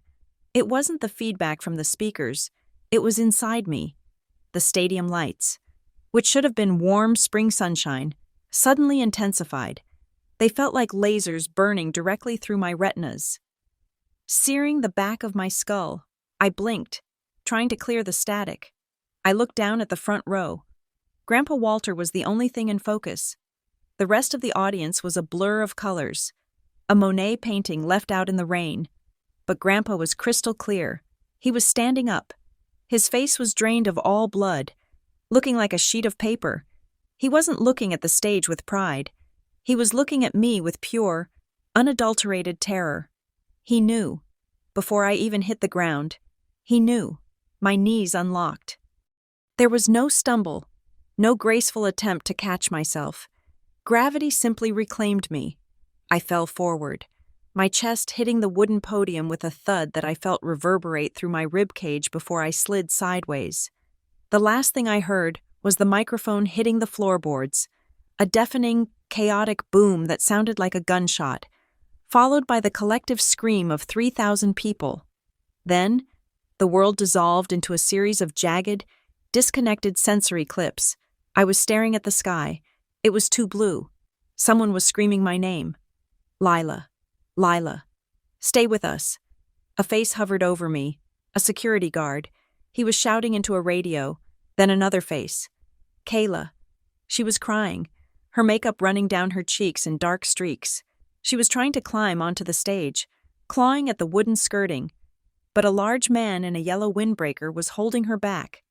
It wasn't the feedback from the speakers, it was inside me. The stadium lights, which should have been warm spring sunshine, suddenly intensified. They felt like lasers burning directly through my retinas. Searing the back of my skull, I blinked, trying to clear the static. I looked down at the front row. Grandpa Walter was the only thing in focus. The rest of the audience was a blur of colors, a Monet painting left out in the rain. But Grandpa was crystal clear. He was standing up. His face was drained of all blood, looking like a sheet of paper. He wasn't looking at the stage with pride. He was looking at me with pure, unadulterated terror. He knew. Before I even hit the ground, he knew. My knees unlocked. There was no stumble, no graceful attempt to catch myself. Gravity simply reclaimed me. I fell forward, my chest hitting the wooden podium with a thud that I felt reverberate through my ribcage before I slid sideways. The last thing I heard was the microphone hitting the floorboards, a deafening, chaotic boom that sounded like a gunshot, followed by the collective scream of 3,000 people. Then, the world dissolved into a series of jagged, disconnected sensory clips. I was staring at the sky. It was too blue. Someone was screaming my name. Lila. Lila. Stay with us. A face hovered over me, A security guard. He was shouting into a radio, then another face. Kayla. She was crying, her makeup running down her cheeks in dark streaks. She was trying to climb onto the stage, clawing at the wooden skirting, but a large man in a yellow windbreaker was holding her back.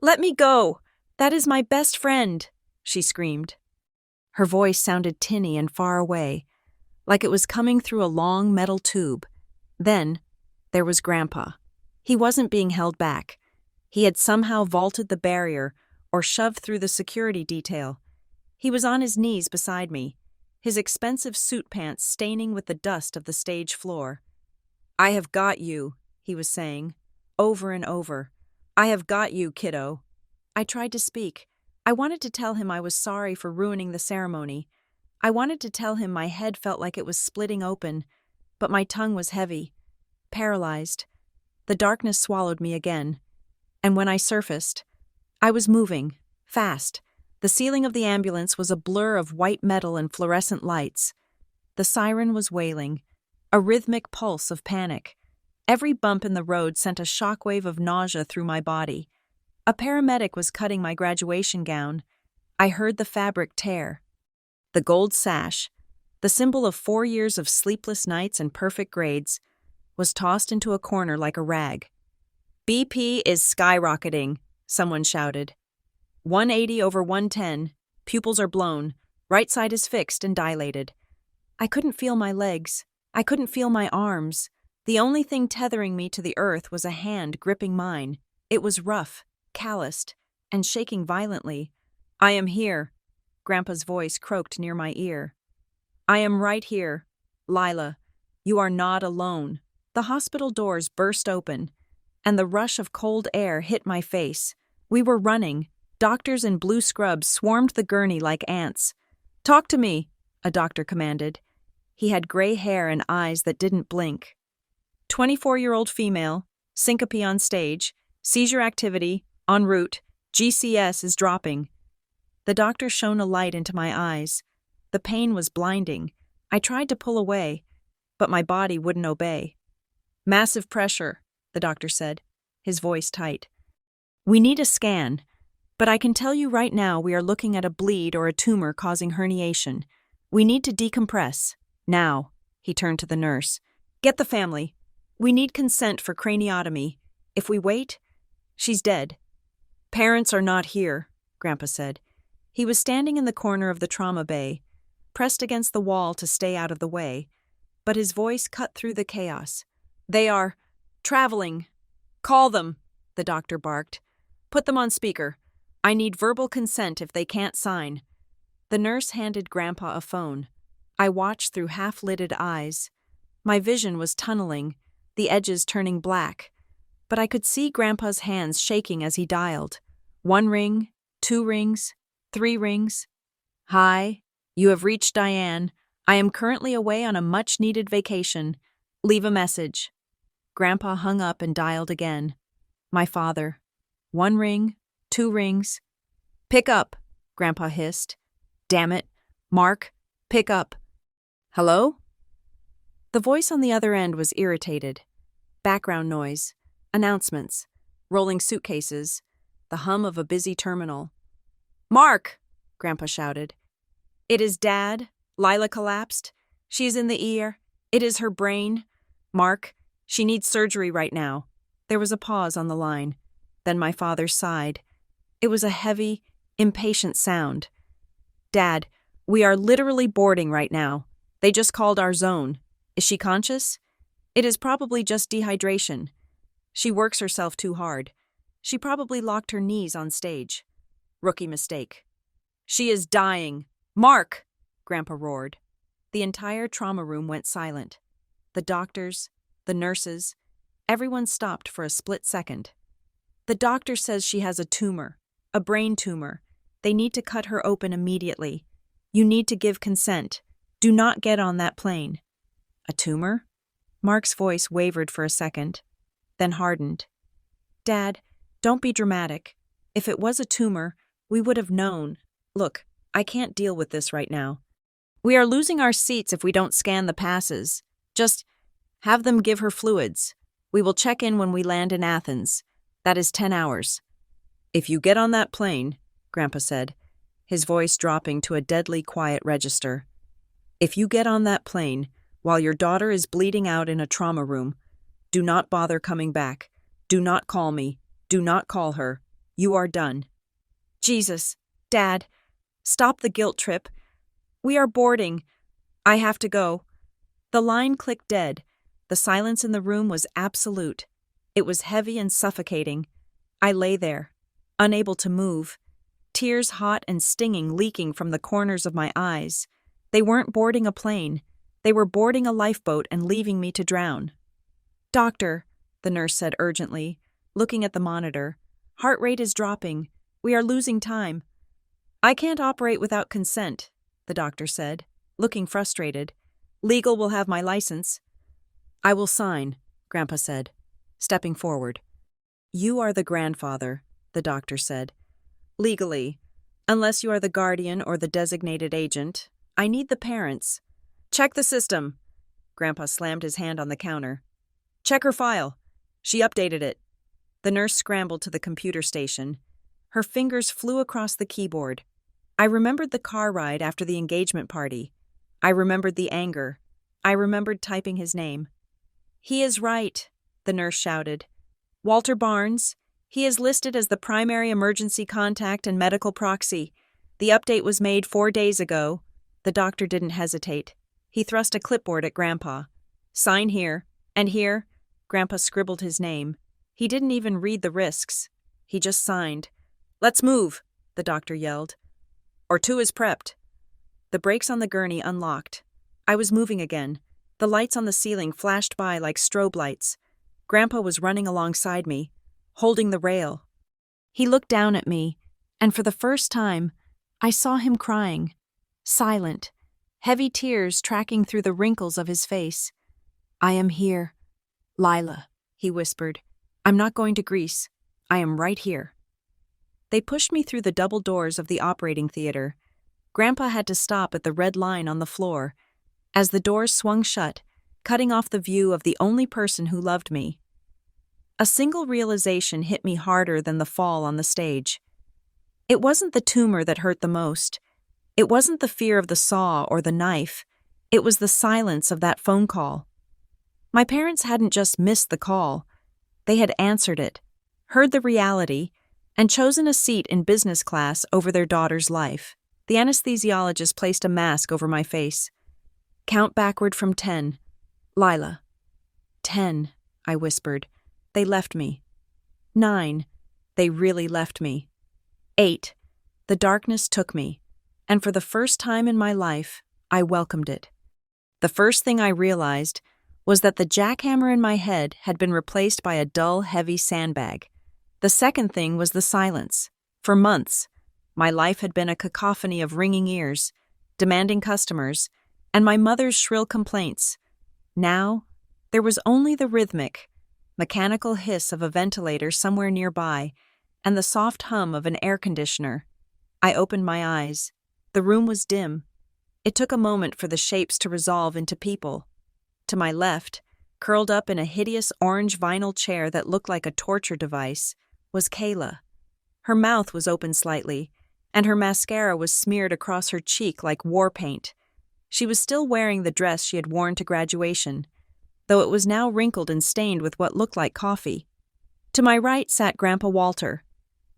"Let me go! That is my best friend!" she screamed. Her voice sounded tinny and far away, like it was coming through a long metal tube. Then, there was Grandpa. He wasn't being held back. He had somehow vaulted the barrier or shoved through the security detail. He was on his knees beside me, his expensive suit pants staining with the dust of the stage floor. "I have got you," he was saying, over and over. "I have got you, kiddo." I tried to speak. I wanted to tell him I was sorry for ruining the ceremony. I wanted to tell him my head felt like it was splitting open, but my tongue was heavy, paralyzed. The darkness swallowed me again. And when I surfaced, I was moving, fast. The ceiling of the ambulance was a blur of white metal and fluorescent lights. The siren was wailing, a rhythmic pulse of panic. Every bump in the road sent a shockwave of nausea through my body. A paramedic was cutting my graduation gown. I heard the fabric tear. The gold sash, the symbol of 4 years of sleepless nights and perfect grades, was tossed into a corner like a rag. "BP is skyrocketing," someone shouted. 180 over 110, pupils are blown, right side is fixed and dilated. I couldn't feel my legs. I couldn't feel my arms. The only thing tethering me to the earth was a hand gripping mine. It was rough, calloused, and shaking violently. "I am here," Grandpa's voice croaked near my ear. "I am right here. Lila, you are not alone." The hospital doors burst open, and the rush of cold air hit my face. We were running. Doctors in blue scrubs swarmed the gurney like ants. "Talk to me," a doctor commanded. He had gray hair and eyes that didn't blink. 24-year-old female, syncope on stage, seizure activity, en route, GCS is dropping. The doctor shone a light into my eyes. The pain was blinding. I tried to pull away, but my body wouldn't obey. "Massive pressure," the doctor said, his voice tight. "We need a scan, but I can tell you right now we are looking at a bleed or a tumor causing herniation. We need to decompress. Now," he turned to the nurse. "Get the family. We need consent for craniotomy. If we wait, she's dead." "Parents are not here," Grandpa said. He was standing in the corner of the trauma bay, pressed against the wall to stay out of the way, but his voice cut through the chaos. "They are traveling. Call them," the doctor barked. "Put them on speaker. I need verbal consent if they can't sign." The nurse handed Grandpa a phone. I watched through half-lidded eyes. My vision was tunneling, the edges turning black, but I could see Grandpa's hands shaking as he dialed. 1 ring, 2 rings, 3 rings. "Hi, you have reached Diane. I am currently away on a much-needed vacation. Leave a message." Grandpa hung up and dialed again. My father. 1 ring, 2 rings. "Pick up," Grandpa hissed. "Damn it. Mark, pick up." "Hello?" The voice on the other end was irritated. Background noise, announcements, rolling suitcases, the hum of a busy terminal. "Mark!" Grandpa shouted. "It is Dad. Lila collapsed. She is in the ER. It is her brain. Mark, she needs surgery right now." There was a pause on the line. Then my father sighed. It was a heavy, impatient sound. "Dad, we are literally boarding right now. They just called our zone. Is she conscious? It is probably just dehydration. She works herself too hard. She probably locked her knees on stage. Rookie mistake." "She is dying. Mark!" Grandpa roared. The entire trauma room went silent. The doctors, the nurses, everyone stopped for a split second. "The doctor says she has a tumor, a brain tumor. They need to cut her open immediately. You need to give consent. Do not get on that plane." "A tumor?" Mark's voice wavered for a second, then hardened. "Dad, don't be dramatic. If it was a tumor, we would have known. Look, I can't deal with this right now. We are losing our seats if we don't scan the passes. Just have them give her fluids. We will check in when we land in Athens. That is 10 hours. If you get on that plane, Grandpa said, his voice dropping to a deadly quiet register. If you get on that plane while your daughter is bleeding out in a trauma room, do not bother coming back. Do not call me. Do not call her. You are done. Jesus, Dad, stop the guilt trip. We are boarding. I have to go. The line clicked dead. The silence in the room was absolute. It was heavy and suffocating. I lay there, unable to move, tears hot and stinging leaking from the corners of my eyes. They weren't boarding a plane. They were boarding a lifeboat and leaving me to drown. Doctor, the nurse said urgently, looking at the monitor. Heart rate is dropping. We are losing time. I can't operate without consent, the doctor said, looking frustrated. Legal will have my license. I will sign, Grandpa said, stepping forward. You are the grandfather, the doctor said. Legally, unless you are the guardian or the designated agent, I need the parents. Check the system. Grandpa slammed his hand on the counter. Check her file. She updated it. The nurse scrambled to the computer station. Her fingers flew across the keyboard. I remembered the car ride after the engagement party. I remembered the anger. I remembered typing his name. He is right, the nurse shouted. Walter Barnes. He is listed as the primary emergency contact and medical proxy. The update was made 4 days ago. The doctor didn't hesitate. He thrust a clipboard at Grandpa. Sign here. And here. Grandpa scribbled his name. He didn't even read the risks. He just signed. Let's move, the doctor yelled. Or 2 is prepped. The brakes on the gurney unlocked. I was moving again. The lights on the ceiling flashed by like strobe lights. Grandpa was running alongside me, holding the rail. He looked down at me, and for the first time, I saw him crying. Silent, heavy tears tracking through the wrinkles of his face. I am here. Lila, he whispered. I'm not going to Greece. I am right here. They pushed me through the double doors of the operating theater. Grandpa had to stop at the red line on the floor. As the doors swung shut, cutting off the view of the only person who loved me. A single realization hit me harder than the fall on the stage. It wasn't the tumor that hurt the most. It wasn't the fear of the saw or the knife. It was the silence of that phone call. My parents hadn't just missed the call. They had answered it, heard the reality, and chosen a seat in business class over their daughter's life. The anesthesiologist placed a mask over my face. Count backward from 10. Lila. 10, I whispered. They left me. 9. They really left me. 8. The darkness took me, and for the first time in my life, I welcomed it. The first thing I realized was that the jackhammer in my head had been replaced by a dull, heavy sandbag. The second thing was the silence. For months, my life had been a cacophony of ringing ears, demanding customers, and my mother's shrill complaints. Now, there was only the rhythmic, mechanical hiss of a ventilator somewhere nearby and the soft hum of an air conditioner. I opened my eyes. The room was dim. It took a moment for the shapes to resolve into people. To my left, curled up in a hideous orange vinyl chair that looked like a torture device, was Kayla. Her mouth was open slightly, and her mascara was smeared across her cheek like war paint. She was still wearing the dress she had worn to graduation, though it was now wrinkled and stained with what looked like coffee. To my right sat Grandpa Walter.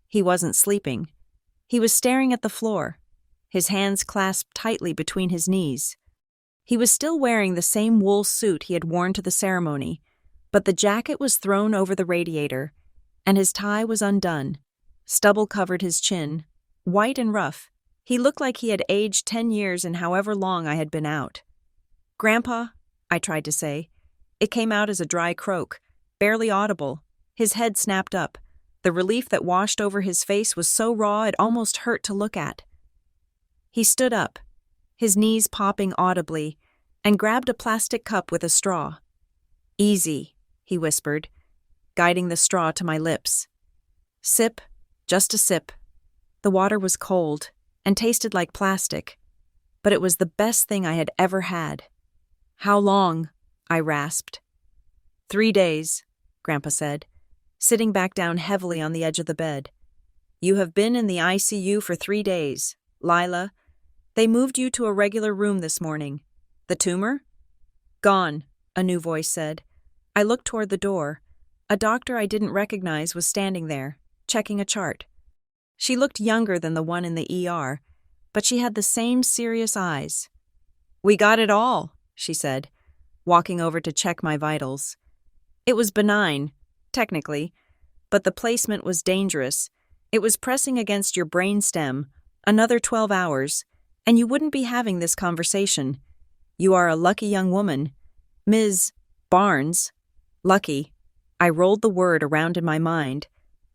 He wasn't sleeping. He was staring at the floor, his hands clasped tightly between his knees. He was still wearing the same wool suit he had worn to the ceremony, but the jacket was thrown over the radiator, and his tie was undone. Stubble covered his chin, white and rough. He looked like he had aged 10 years in however long I had been out. Grandpa, I tried to say. It came out as a dry croak, barely audible. His head snapped up. The relief that washed over his face was so raw it almost hurt to look at. He stood up, his knees popping audibly, and grabbed a plastic cup with a straw. Easy, he whispered, guiding the straw to my lips. Sip, just a sip. The water was cold and tasted like plastic, but it was the best thing I had ever had. How long? I rasped. 3 days, Grandpa said, sitting back down heavily on the edge of the bed. You have been in the ICU for 3 days. Lila, they moved you to a regular room this morning. The tumor? Gone, a new voice said. I looked toward the door. A doctor I didn't recognize was standing there, checking a chart. She looked younger than the one in the ER, but she had the same serious eyes. We got it all, she said, walking over to check my vitals. It was benign, technically, but the placement was dangerous. It was pressing against your brain stem, another 12 hours, and you wouldn't be having this conversation. You are a lucky young woman. Ms. Barnes. Lucky. I rolled the word around in my mind.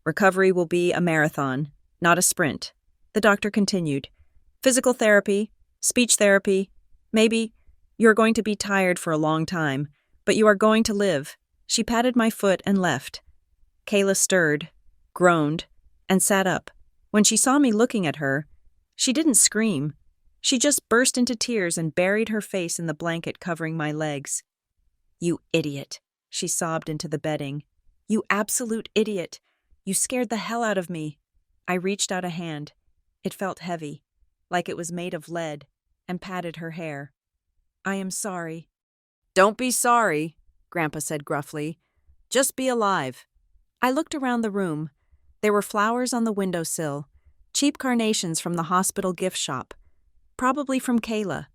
Recovery will be a marathon, not a sprint. The doctor continued. Physical therapy, speech therapy. Maybe you're going to be tired for a long time, but you are going to live. She patted my foot and left. Kayla stirred, groaned, and sat up. When she saw me looking at her, she didn't scream. She just burst into tears and buried her face in the blanket covering my legs. You idiot, she sobbed into the bedding. You absolute idiot. You scared the hell out of me. I reached out a hand. It felt heavy, like it was made of lead, and patted her hair. I am sorry. Don't be sorry, Grandpa said gruffly. Just be alive. I looked around the room. There were flowers on the windowsill, cheap carnations from the hospital gift shop, probably from Kayla.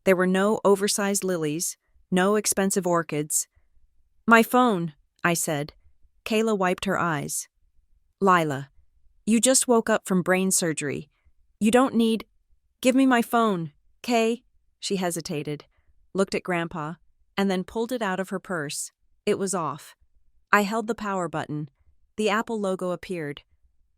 There were no oversized lilies, no expensive orchids. My phone, I said. Kayla wiped her eyes. Lila, you just woke up from brain surgery. You don't need... Give me my phone, Kay. She hesitated, looked at Grandpa, and then pulled it out of her purse. It was off. I held the power button. The Apple logo appeared.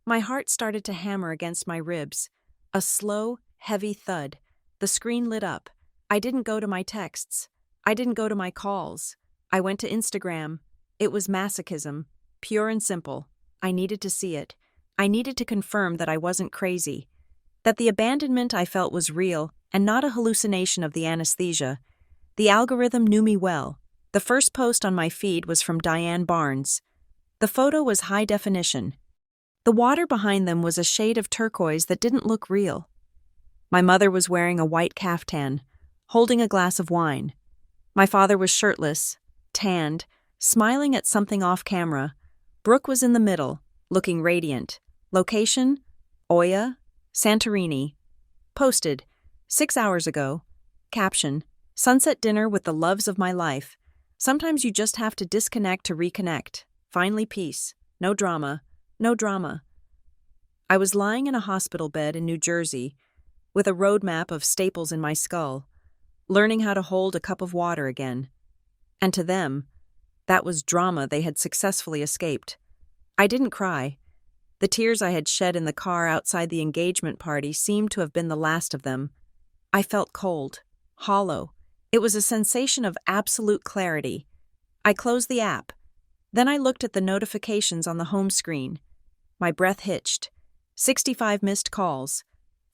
My heart started to hammer against my ribs. A slow, heavy thud. The screen lit up. I didn't go to my texts. I didn't go to my calls. I went to Instagram. It was masochism, pure and simple. I needed to see it. I needed to confirm that I wasn't crazy, that the abandonment I felt was real and not a hallucination of the anesthesia. The algorithm knew me well. The first post on my feed was from Diane Barnes. The photo was high definition. The water behind them was a shade of turquoise that didn't look real. My mother was wearing a white caftan, holding a glass of wine. My father was shirtless, tanned, smiling at something off camera. Brooke was in the middle, looking radiant. Location? Oya, Santorini. Posted, 6 hours ago. Caption, sunset dinner with the loves of my life. Sometimes you just have to disconnect to reconnect. Finally peace. No drama. No drama. I was lying in a hospital bed in New Jersey, with a roadmap of staples in my skull, learning how to hold a cup of water again. And to them, that was drama they had successfully escaped. I didn't cry. The tears I had shed in the car outside the engagement party seemed to have been the last of them. I felt cold, hollow. It was a sensation of absolute clarity. I closed the app. Then I looked at the notifications on the home screen. My breath hitched. 65 missed calls,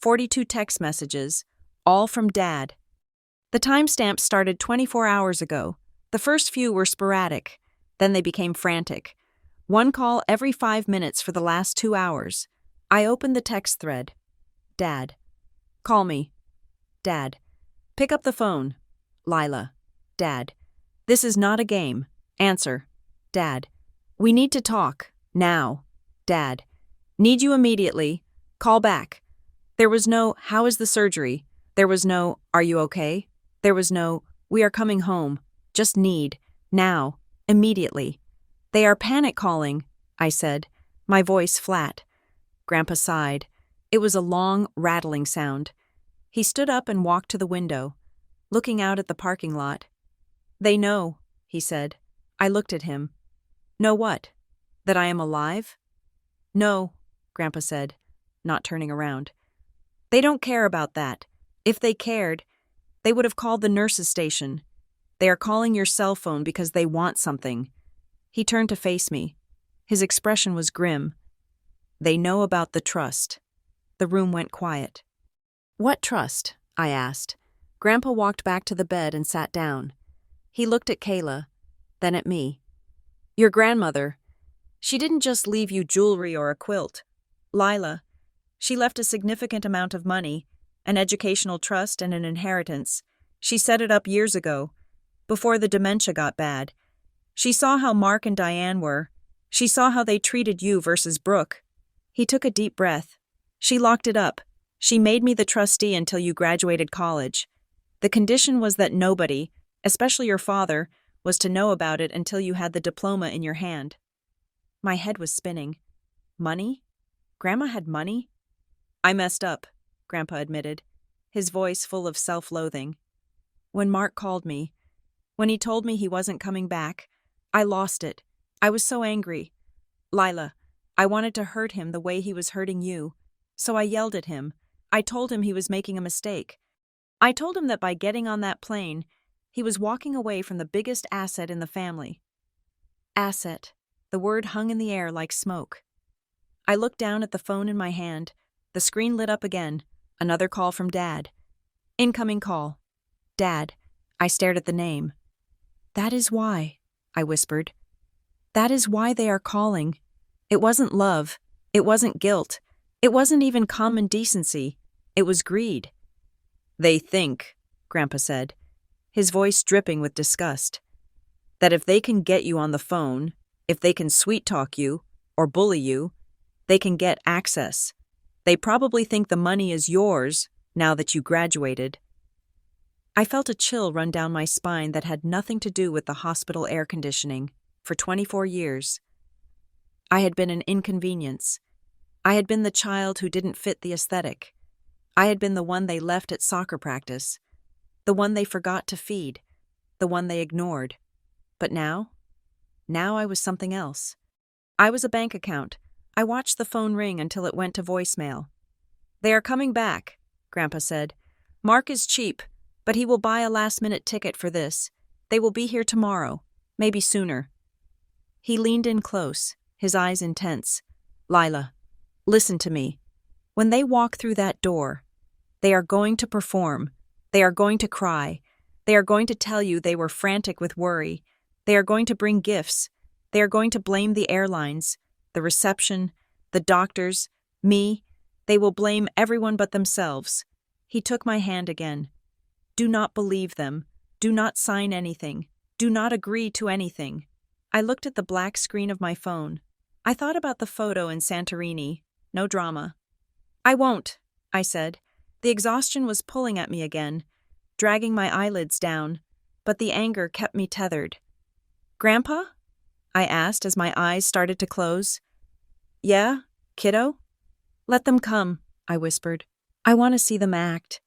42 text messages, all from Dad. The timestamp started 24 hours ago. The first few were sporadic. Then they became frantic. One call every 5 minutes for the last 2 hours. I opened the text thread. Dad. Call me. Dad. Pick up the phone. Lila. Dad. This is not a game. Answer. Dad. We need to talk. Now. Dad. Need you immediately. Call back. There was no, how is the surgery? There was no, are you okay? There was no, we are coming home. Just need. Now. Immediately. They are panic calling, I said, my voice flat. Grandpa sighed. It was a long, rattling sound. He stood up and walked to the window, looking out at the parking lot. They know, he said. I looked at him. Know what? That I am alive? No, Grandpa said, not turning around. They don't care about that. If they cared, they would have called the nurses' station. They are calling your cell phone because they want something. He turned to face me. His expression was grim. They know about the trust. The room went quiet. What trust? I asked. Grandpa walked back to the bed and sat down. He looked at Kayla, then at me. Your grandmother. She didn't just leave you jewelry or a quilt. Lila. She left a significant amount of money, an educational trust and an inheritance. She set it up years ago, before the dementia got bad. She saw how Mark and Diane were. She saw how they treated you versus Brooke. He took a deep breath. She locked it up. She made me the trustee until you graduated college. The condition was that nobody, especially your father, was to know about it until you had the diploma in your hand. My head was spinning. Money? Grandma had money? I messed up, Grandpa admitted, his voice full of self-loathing. When Mark called me, when he told me he wasn't coming back, I lost it. I was so angry. Lila, I wanted to hurt him the way he was hurting you. So I yelled at him. I told him he was making a mistake. I told him that by getting on that plane, he was walking away from the biggest asset in the family. Asset. The word hung in the air like smoke. I looked down at the phone in my hand. The screen lit up again. Another call from Dad. Incoming call. Dad. I stared at the name. That is why, I whispered. That is why they are calling. It wasn't love. It wasn't guilt. It wasn't even common decency. It was greed. They think, Grandpa said, his voice dripping with disgust, that if they can get you on the phone, if they can sweet-talk you or bully you, they can get access. They probably think the money is yours now that you graduated. I felt a chill run down my spine that had nothing to do with the hospital air conditioning. For 24 years, I had been an inconvenience. I had been the child who didn't fit the aesthetic. I had been the one they left at soccer practice, the one they forgot to feed, the one they ignored. But now I was something else. I was a bank account. I watched the phone ring until it went to voicemail. They are coming back, Grandpa said. Mark is cheap, but he will buy a last-minute ticket for this. They will be here tomorrow, maybe sooner. He leaned in close, his eyes intense. Lila, listen to me. When they walk through that door, they are going to perform. They are going to cry. They are going to tell you they were frantic with worry. They are going to bring gifts. They are going to blame the airlines, the reception, the doctors, me. They will blame everyone but themselves. He took my hand again. Do not believe them. Do not sign anything. Do not agree to anything. I looked at the black screen of my phone. I thought about the photo in Santorini. No drama. I won't, I said. The exhaustion was pulling at me again, dragging my eyelids down, but the anger kept me tethered. Grandpa? I asked as my eyes started to close. Yeah, kiddo? Let them come, I whispered. I want to see them act.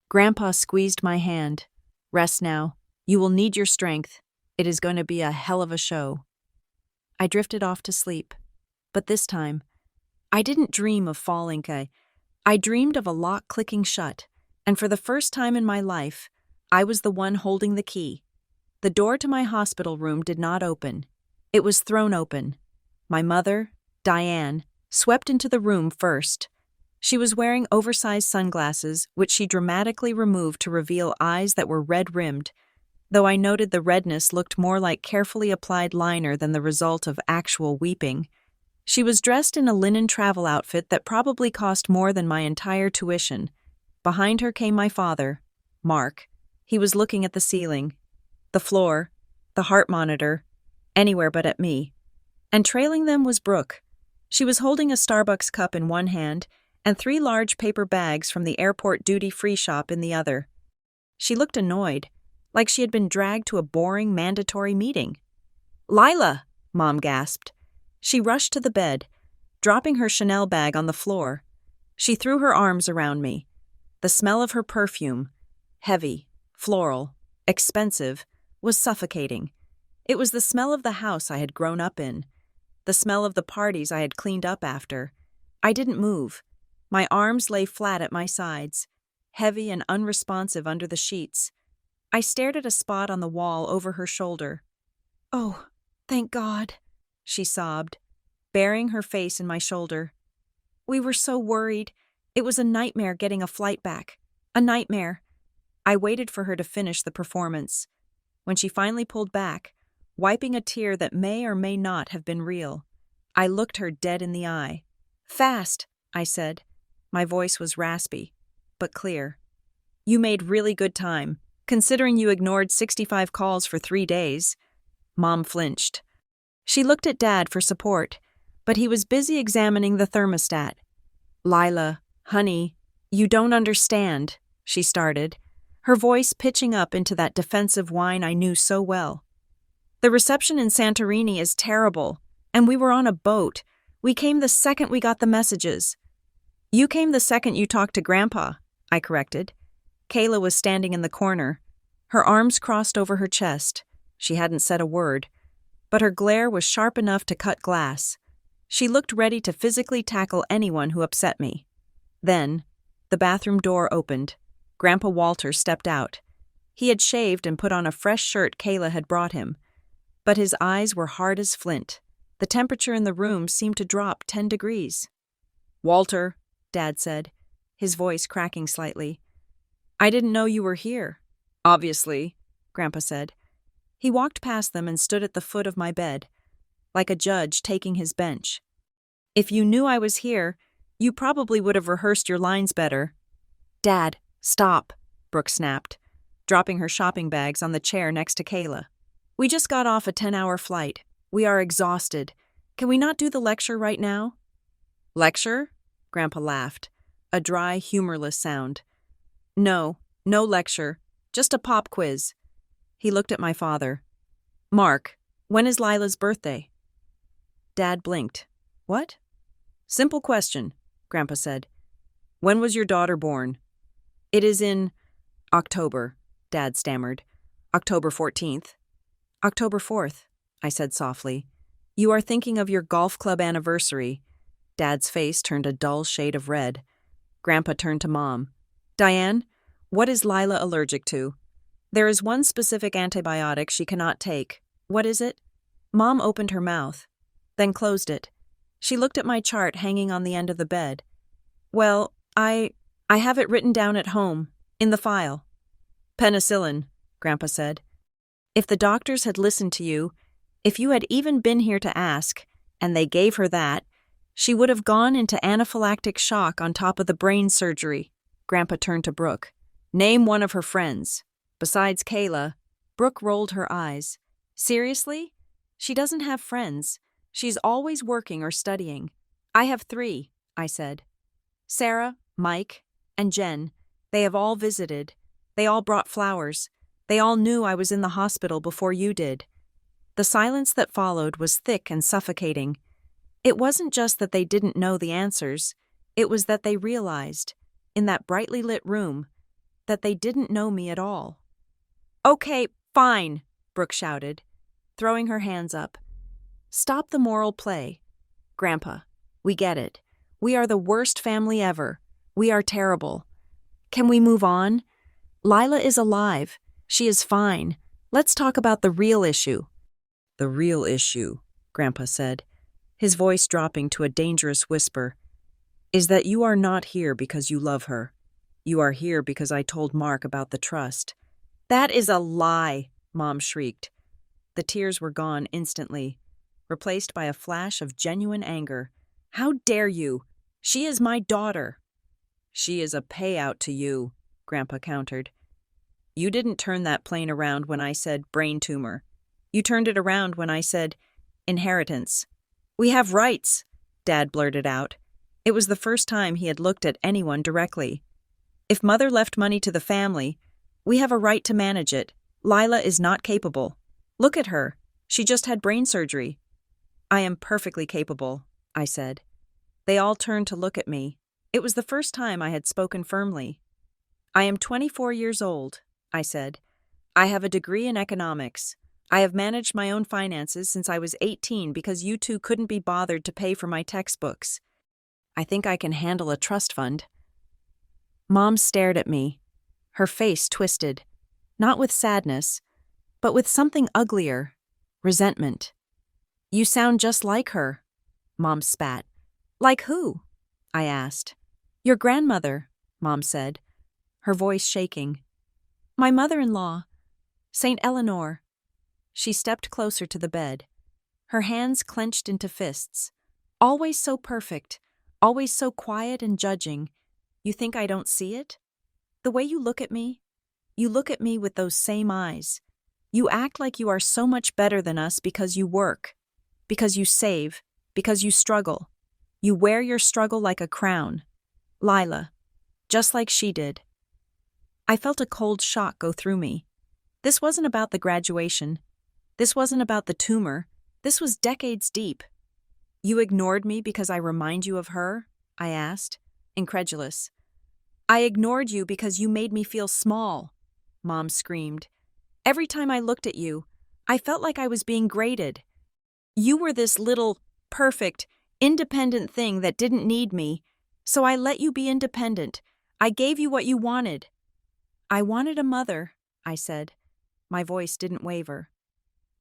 Grandpa squeezed my hand. Rest now. You will need your strength. It is going to be a hell of a show. I drifted off to sleep. But this time, I didn't dream of falling. I dreamed of a lock clicking shut, and for the first time in my life, I was the one holding the key. The door to my hospital room did not open. It was thrown open. My mother, Diane, swept into the room first. She was wearing oversized sunglasses, which she dramatically removed to reveal eyes that were red-rimmed, though I noted the redness looked more like carefully applied liner than the result of actual weeping. She was dressed in a linen travel outfit that probably cost more than my entire tuition. Behind her came my father, Mark. He was looking at the ceiling, the floor, the heart monitor, anywhere but at me. And trailing them was Brooke. She was holding a Starbucks cup in one hand and 3 large paper bags from the airport duty-free shop in the other. She looked annoyed, like she had been dragged to a boring mandatory meeting. Lila, Mom gasped. She rushed to the bed, dropping her Chanel bag on the floor. She threw her arms around me. The smell of her perfume, heavy, floral, expensive, was suffocating. It was the smell of the house I had grown up in, the smell of the parties I had cleaned up after. I didn't move. My arms lay flat at my sides, heavy and unresponsive under the sheets. I stared at a spot on the wall over her shoulder. Oh, thank God, she sobbed, burying her face in my shoulder. We were so worried. It was a nightmare getting a flight back. A nightmare. I waited for her to finish the performance. When she finally pulled back, wiping a tear that may or may not have been real. I looked her dead in the eye. "Fast," I said. My voice was raspy, but clear. "You made really good time, considering you ignored 65 calls for 3 days. Mom flinched. She looked at Dad for support, but he was busy examining the thermostat. "Lila, honey, you don't understand," she started, her voice pitching up into that defensive whine I knew so well. "The reception in Santorini is terrible, and we were on a boat. We came the second we got the messages." "You came the second you talked to Grandpa," I corrected. Kayla was standing in the corner, her arms crossed over her chest. She hadn't said a word, but her glare was sharp enough to cut glass. She looked ready to physically tackle anyone who upset me. Then, the bathroom door opened. Grandpa Walter stepped out. He had shaved and put on a fresh shirt Kayla had brought him, but his eyes were hard as flint. The temperature in the room seemed to drop 10 degrees. "Walter," Dad said, his voice cracking slightly. "I didn't know you were here." "Obviously," Grandpa said. He walked past them and stood at the foot of my bed, like a judge taking his bench. "If you knew I was here, you probably would have rehearsed your lines better." "Dad, stop," Brooke snapped, dropping her shopping bags on the chair next to Kayla. "We just got off a 10-hour flight. We are exhausted. Can we not do the lecture right now?" "Lecture?" Grandpa laughed, a dry, humorless sound. No lecture, just a pop quiz." He looked at my father. "Mark, when is Lila's birthday?" Dad blinked. "What?" "Simple question," Grandpa said. "When was your daughter born?" "It is in October," Dad stammered. "October 14th. "October 4th, I said softly. "You are thinking of your golf club anniversary." Dad's face turned a dull shade of red. Grandpa turned to Mom. "Diane, what is Lila allergic to?" "There is one specific antibiotic she cannot take." "What is it?" Mom opened her mouth, then closed it. She looked at my chart hanging on the end of the bed. "Well, I have it written down at home, in the file." "Penicillin," Grandpa said. "If the doctors had listened to you, if you had even been here to ask, and they gave her that, she would have gone into anaphylactic shock on top of the brain surgery." Grandpa turned to Brooke. "Name one of her friends." Besides Kayla, Brooke rolled her eyes. "Seriously? She doesn't have friends. She's always working or studying." "I have 3, I said. "Sarah, Mike, and Jen. They have all visited. They all brought flowers. They all knew I was in the hospital before you did." The silence that followed was thick and suffocating. It wasn't just that they didn't know the answers. It was that they realized, in that brightly lit room, that they didn't know me at all. "Okay, fine," Brooke shouted, throwing her hands up. "Stop the moral play. Grandpa, we get it. We are the worst family ever. We are terrible. Can we move on? Lila is alive. She is fine. Let's talk about the real issue." "The real issue," Grandpa said, his voice dropping to a dangerous whisper, "is that you are not here because you love her. You are here because I told Mark about the trust." "That is a lie," Mom shrieked. The tears were gone instantly, replaced by a flash of genuine anger. "How dare you? She is my daughter." "She is a payout to you," Grandpa countered. "You didn't turn that plane around when I said brain tumor. You turned it around when I said inheritance." "We have rights," Dad blurted out. It was the first time he had looked at anyone directly. "If Mother left money to the family, we have a right to manage it. Lila is not capable. Look at her. She just had brain surgery." "I am perfectly capable," I said. They all turned to look at me. It was the first time I had spoken firmly. "I am 24 years old," I said. "I have a degree in economics. I have managed my own finances since I was 18 because you two couldn't be bothered to pay for my textbooks. I think I can handle a trust fund." Mom stared at me, her face twisted, not with sadness, but with something uglier, resentment. "You sound just like her," Mom spat. "Like who?" I asked. "Your grandmother," Mom said, her voice shaking. "My mother-in-law, St. Eleanor." She stepped closer to the bed, her hands clenched into fists. Always so perfect, always so quiet and judging. You think I don't see it? The way you look at me with those same eyes. You act like you are so much better than us because you work, because you save, because you struggle. You wear your struggle like a crown. Lila, just like she did. I felt a cold shock go through me. This wasn't about the graduation. This wasn't about the tumor. This was decades deep. You ignored me because I remind you of her? I asked, incredulous. I ignored you because you made me feel small, Mom screamed. Every time I looked at you, I felt like I was being graded. You were this little, perfect, independent thing that didn't need me, so I let you be independent. I gave you what you wanted. I wanted a mother, I said. My voice didn't waver.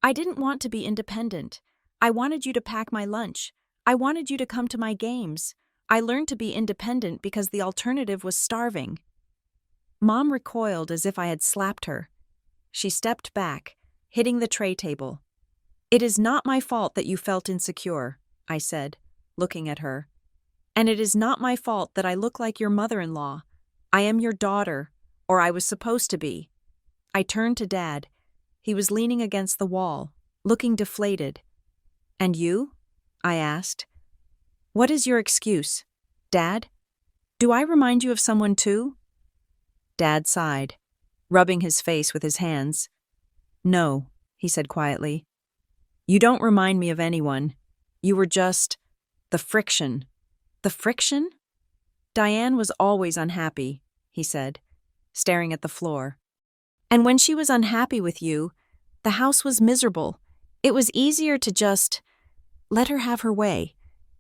I didn't want to be independent. I wanted you to pack my lunch. I wanted you to come to my games. I learned to be independent because the alternative was starving. Mom recoiled as if I had slapped her. She stepped back, hitting the tray table. It is not my fault that you felt insecure, I said, looking at her. And it is not my fault that I look like your mother-in-law. I am your daughter, or I was supposed to be. I turned to Dad. He was leaning against the wall, looking deflated. And you? I asked. What is your excuse, Dad? Do I remind you of someone too? Dad sighed, rubbing his face with his hands. No, he said quietly. You don't remind me of anyone. You were just the friction. The friction? Diane was always unhappy, he said, staring at the floor. And when she was unhappy with you, the house was miserable. It was easier to just let her have her way.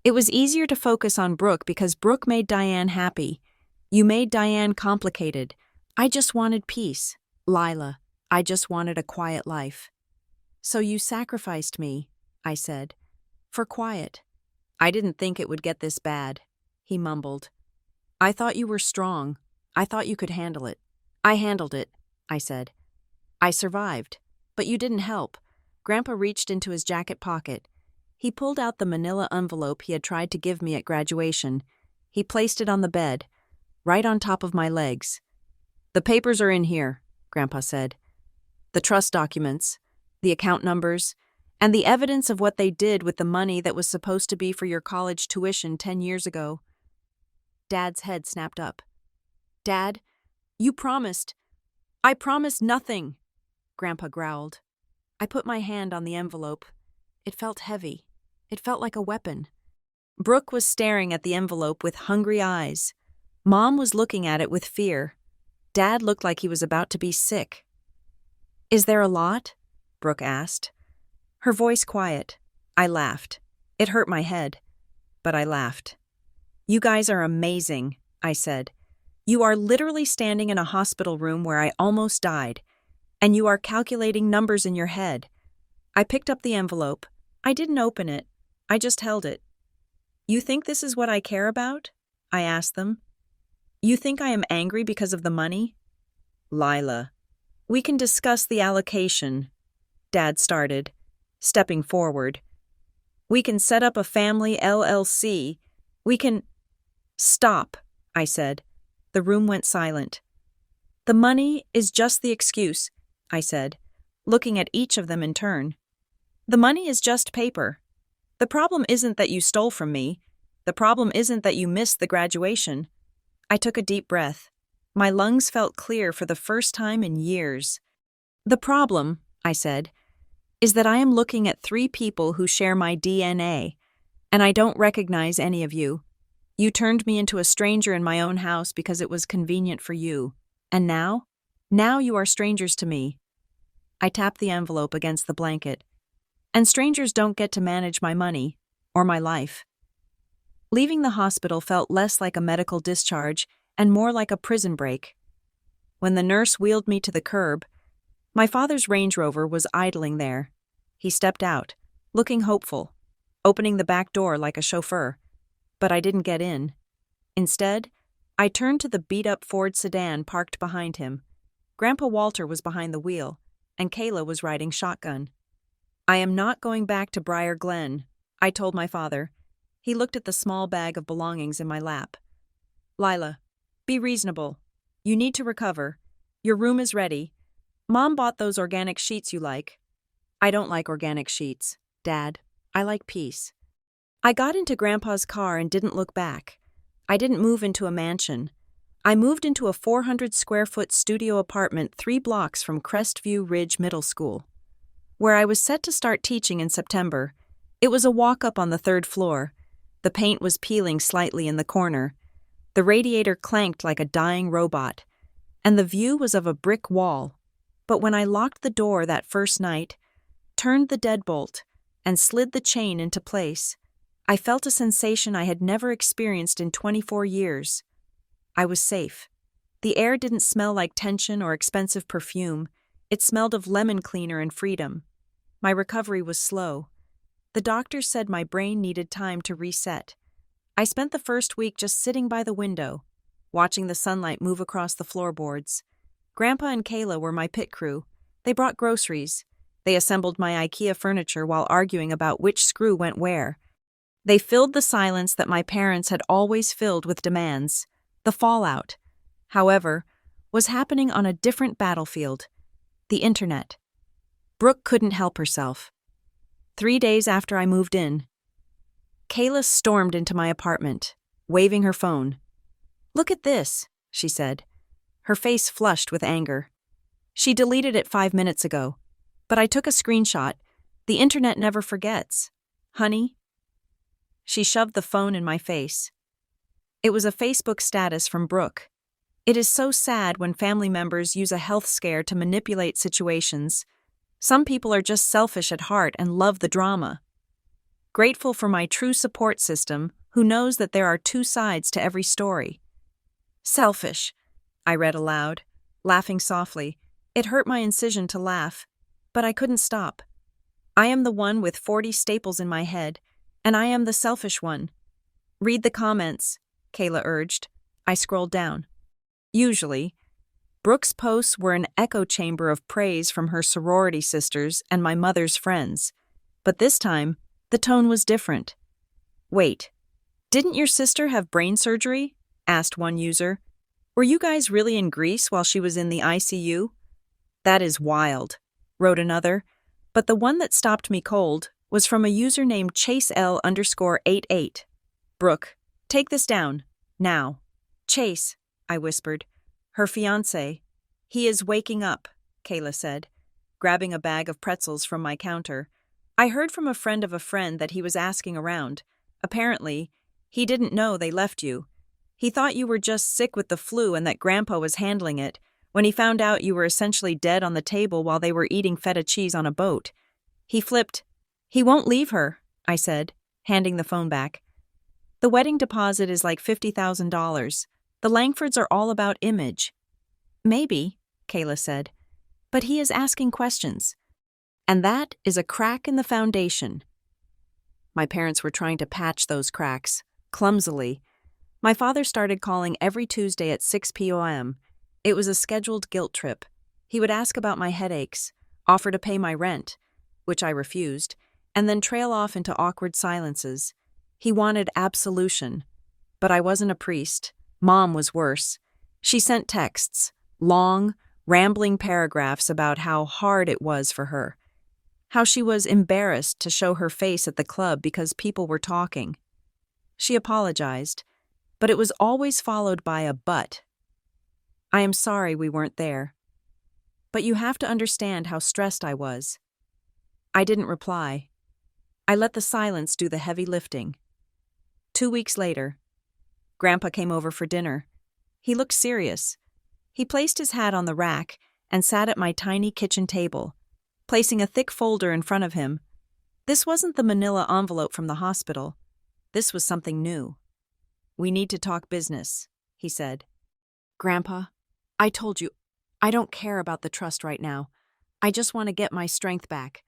It was easier to focus on Brooke because Brooke made Diane happy. You made Diane complicated. I just wanted peace. Lila, I just wanted a quiet life. So you sacrificed me, I said, for quiet. I didn't think it would get this bad, he mumbled. I thought you were strong. I thought you could handle it. I handled it, I said. I survived, but you didn't help. Grandpa reached into his jacket pocket. He pulled out the manila envelope he had tried to give me at graduation. He placed it on the bed, right on top of my legs. The papers are in here, Grandpa said. The trust documents, the account numbers, and the evidence of what they did with the money that was supposed to be for your college tuition 10 years ago. Dad's head snapped up. Dad, you promised. I promised nothing, Grandpa growled. I put my hand on the envelope. It felt heavy. It felt like a weapon. Brooke was staring at the envelope with hungry eyes. Mom was looking at it with fear. Dad looked like he was about to be sick. Is there a lot? Brooke asked. Her voice quiet. I laughed. It hurt my head, but I laughed. You guys are amazing, I said. You are literally standing in a hospital room where I almost died, and you are calculating numbers in your head. I picked up the envelope. I didn't open it. I just held it. You think this is what I care about? I asked them. You think I am angry because of the money? Lila, we can discuss the allocation, Dad started, stepping forward. We can set up a family LLC. We can... Stop, I said. The room went silent. The money is just the excuse, I said, looking at each of them in turn. The money is just paper. The problem isn't that you stole from me. The problem isn't that you missed the graduation. I took a deep breath. My lungs felt clear for the first time in years. The problem, I said, is that I am looking at 3 people who share my DNA, and I don't recognize any of you. You turned me into a stranger in my own house because it was convenient for you. And now? Now you are strangers to me. I tapped the envelope against the blanket. And strangers don't get to manage my money, or my life. Leaving the hospital felt less like a medical discharge and more like a prison break. When the nurse wheeled me to the curb, my father's Range Rover was idling there. He stepped out, looking hopeful, opening the back door like a chauffeur. But I didn't get in. Instead, I turned to the beat-up Ford sedan parked behind him. Grandpa Walter was behind the wheel, and Kayla was riding shotgun. I am not going back to Briar Glen, I told my father. He looked at the small bag of belongings in my lap. Lila, be reasonable. You need to recover. Your room is ready. Mom bought those organic sheets you like. I don't like organic sheets, Dad. I like peace. I got into Grandpa's car and didn't look back. I didn't move into a mansion. I moved into a 400-square-foot studio apartment 3 blocks from Crestview Ridge Middle School, where I was set to start teaching in September. It was a walk-up on the 3rd floor. The paint was peeling slightly in the corner. The radiator clanked like a dying robot, and the view was of a brick wall. But when I locked the door that first night, turned the deadbolt, and slid the chain into place, I felt a sensation I had never experienced in 24 years. I was safe. The air didn't smell like tension or expensive perfume. It smelled of lemon cleaner and freedom. My recovery was slow. The doctor said my brain needed time to reset. I spent the first week just sitting by the window, watching the sunlight move across the floorboards. Grandpa and Kayla were my pit crew. They brought groceries. They assembled my IKEA furniture while arguing about which screw went where. They filled the silence that my parents had always filled with demands. The fallout, however, was happening on a different battlefield: the internet. Brooke couldn't help herself. 3 days after I moved in, Kayla stormed into my apartment, waving her phone. "Look at this," she said. Her face flushed with anger. She deleted it 5 minutes ago, but I took a screenshot. The internet never forgets. Honey? She shoved the phone in my face. It was a Facebook status from Brooke. It is so sad when family members use a health scare to manipulate situations. Some people are just selfish at heart and love the drama. Grateful for my true support system, who knows that there are 2 sides to every story. Selfish, I read aloud, laughing softly. It hurt my incision to laugh, but I couldn't stop. I am the one with 40 staples in my head, and I am the selfish one. Read the comments, Kayla urged. I scrolled down. Usually, Brooke's posts were an echo chamber of praise from her sorority sisters and my mother's friends. But this time, the tone was different. Wait, didn't your sister have brain surgery? Asked one user. Were you guys really in Greece while she was in the ICU? That is wild, wrote another. But the one that stopped me cold was from a user named ChaseL_88. Brooke, take this down, now. Chase, I whispered. Her fiancé. He is waking up, Kayla said, grabbing a bag of pretzels from my counter. I heard from a friend of a friend that he was asking around. Apparently, he didn't know they left you. He thought you were just sick with the flu and that Grandpa was handling it, when he found out you were essentially dead on the table while they were eating feta cheese on a boat. He flipped. He won't leave her, I said, handing the phone back. The wedding deposit is like $50,000. The Langfords are all about image. Maybe, Kayla said, but he is asking questions. And that is a crack in the foundation. My parents were trying to patch those cracks, clumsily. My father started calling every Tuesday at 6 p.m. It was a scheduled guilt trip. He would ask about my headaches, offer to pay my rent, which I refused, and then trail off into awkward silences. He wanted absolution. But I wasn't a priest. Mom was worse. She sent texts, long, rambling paragraphs about how hard it was for her, how she was embarrassed to show her face at the club because people were talking. She apologized, but it was always followed by a but. I am sorry we weren't there. But you have to understand how stressed I was. I didn't reply. I let the silence do the heavy lifting. 2 weeks later, Grandpa came over for dinner. He looked serious. He placed his hat on the rack and sat at my tiny kitchen table, placing a thick folder in front of him. This wasn't the manila envelope from the hospital. This was something new. We need to talk business, he said. Grandpa, I told you, I don't care about the trust right now. I just want to get my strength back.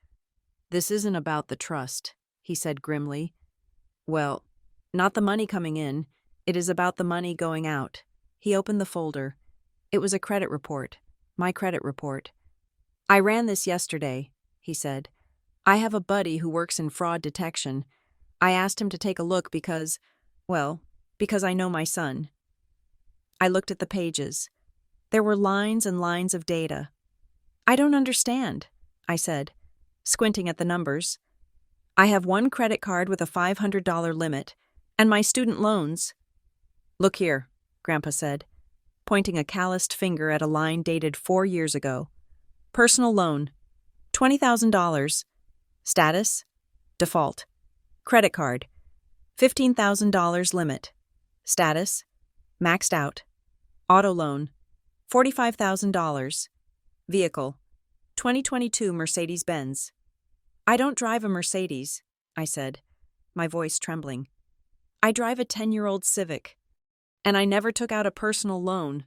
This isn't about the trust, he said grimly. Well, not the money coming in. It is about the money going out. He opened the folder. It was a credit report. My credit report. I ran this yesterday, he said. I have a buddy who works in fraud detection. I asked him to take a look because I know my son. I looked at the pages. There were lines and lines of data. I don't understand, I said, squinting at the numbers. I have one credit card with a $500 limit, and my student loans. Look here, Grandpa said, pointing a calloused finger at a line dated 4 years ago. Personal loan, $20,000. Status, default. Credit card, $15,000 limit. Status, maxed out. Auto loan, $45,000. Vehicle, 2022 Mercedes-Benz. I don't drive a Mercedes, I said, my voice trembling. I drive a 10-year-old Civic, and I never took out a personal loan.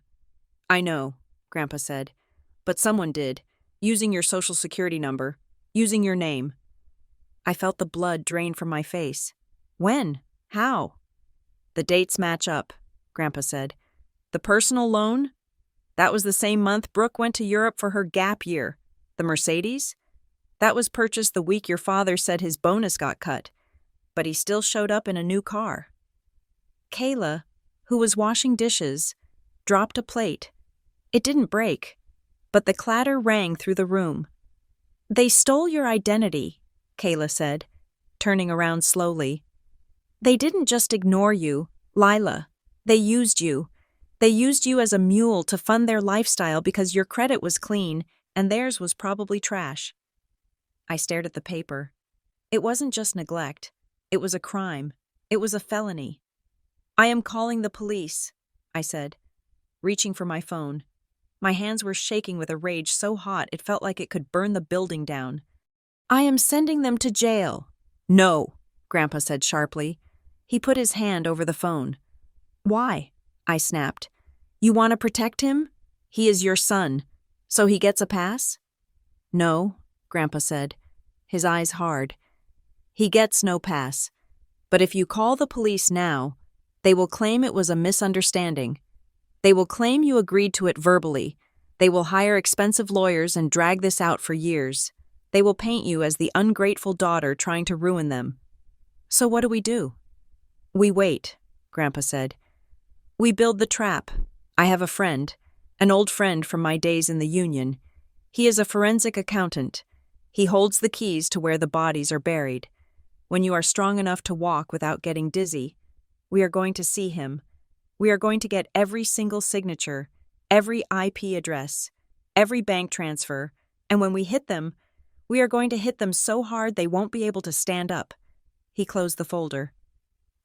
I know, Grandpa said, but someone did, using your social security number, using your name. I felt the blood drain from my face. When? How? The dates match up, Grandpa said. The personal loan? That was the same month Brooke went to Europe for her gap year. The Mercedes? That was purchased the week your father said his bonus got cut, but he still showed up in a new car. Kayla, who was washing dishes, dropped a plate. It didn't break, but the clatter rang through the room. They stole your identity, Kayla said, turning around slowly. They didn't just ignore you, Lila. They used you. They used you as a mule to fund their lifestyle because your credit was clean and theirs was probably trash. I stared at the paper. It wasn't just neglect. It was a crime. It was a felony. I am calling the police, I said, reaching for my phone. My hands were shaking with a rage so hot it felt like it could burn the building down. I am sending them to jail. No, Grandpa said sharply. He put his hand over the phone. Why? I snapped. You want to protect him? He is your son, so he gets a pass? No, Grandpa said, his eyes hard. He gets no pass. But if you call the police now, they will claim it was a misunderstanding. They will claim you agreed to it verbally. They will hire expensive lawyers and drag this out for years. They will paint you as the ungrateful daughter trying to ruin them. So what do? We wait, Grandpa said. We build the trap. I have a friend, an old friend from my days in the union. He is a forensic accountant. He holds the keys to where the bodies are buried. When you are strong enough to walk without getting dizzy, we are going to see him. We are going to get every single signature, every IP address, every bank transfer, and when we hit them, we are going to hit them so hard they won't be able to stand up. He closed the folder.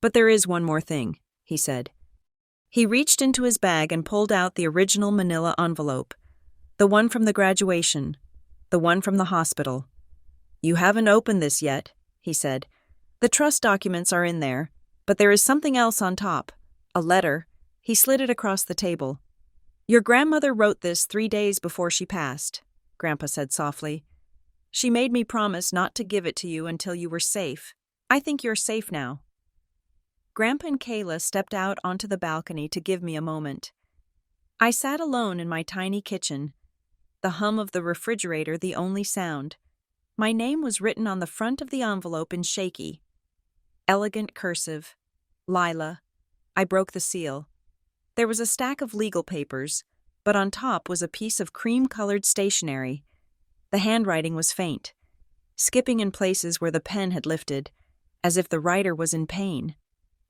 But there is one more thing, he said. He reached into his bag and pulled out the original manila envelope, the one from the graduation, the one from the hospital. You haven't opened this yet, he said. The trust documents are in there, but there is something else on top, a letter. He slid it across the table. Your grandmother wrote this 3 days before she passed, Grandpa said softly. She made me promise not to give it to you until you were safe. I think you're safe now. Grandpa and Kayla stepped out onto the balcony to give me a moment. I sat alone in my tiny kitchen, the hum of the refrigerator the only sound. My name was written on the front of the envelope in shaky, elegant cursive. Lila. I broke the seal. There was a stack of legal papers, but on top was a piece of cream-colored stationery. The handwriting was faint, skipping in places where the pen had lifted, as if the writer was in pain.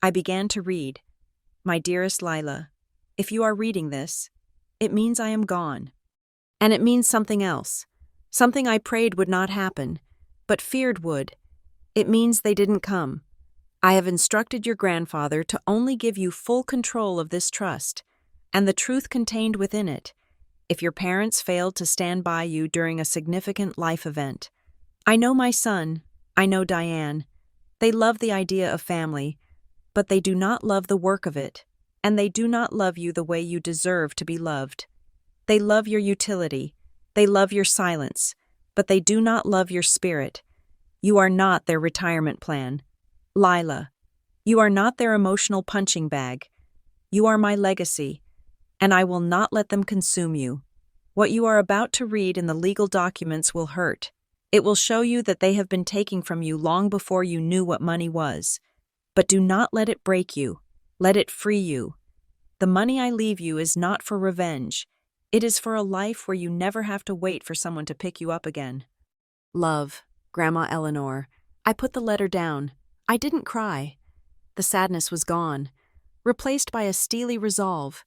I began to read. My dearest Lila, if you are reading this, it means I am gone. And it means something else, something I prayed would not happen, but feared would. It means they didn't come. I have instructed your grandfather to only give you full control of this trust, and the truth contained within it, if your parents failed to stand by you during a significant life event. I know my son, I know Diane. They love the idea of family, but they do not love the work of it, and they do not love you the way you deserve to be loved. They love your utility, they love your silence, but they do not love your spirit. You are not their retirement plan. Lila, you are not their emotional punching bag. You are my legacy, and I will not let them consume you. What you are about to read in the legal documents will hurt. It will show you that they have been taking from you long before you knew what money was. But do not let it break you. Let it free you. The money I leave you is not for revenge. It is for a life where you never have to wait for someone to pick you up again. Love, Grandma Eleanor. I put the letter down. I didn't cry. The sadness was gone, replaced by a steely resolve.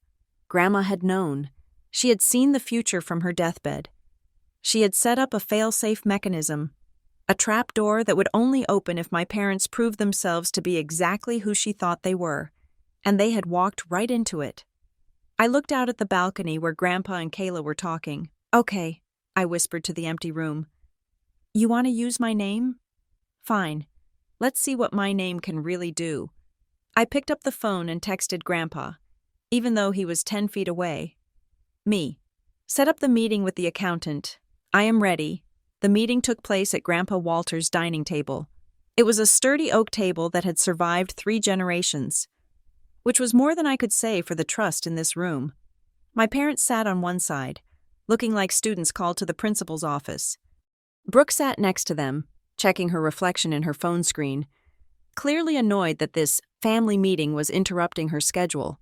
Grandma had known. She had seen the future from her deathbed. She had set up a fail-safe mechanism, a trap door that would only open if my parents proved themselves to be exactly who she thought they were, and they had walked right into it. I looked out at the balcony where Grandpa and Kayla were talking. "Okay," I whispered to the empty room. "You want to use my name? Fine. Let's see what my name can really do." I picked up the phone and texted Grandpa, even though he was 10 feet away. "Me. Set up the meeting with the accountant. I am ready." The meeting took place at Grandpa Walter's dining table. It was a sturdy oak table that had survived 3 generations, which was more than I could say for the trust in this room. My parents sat on one side, looking like students called to the principal's office. Brooke sat next to them, checking her reflection in her phone screen, clearly annoyed that this family meeting was interrupting her schedule.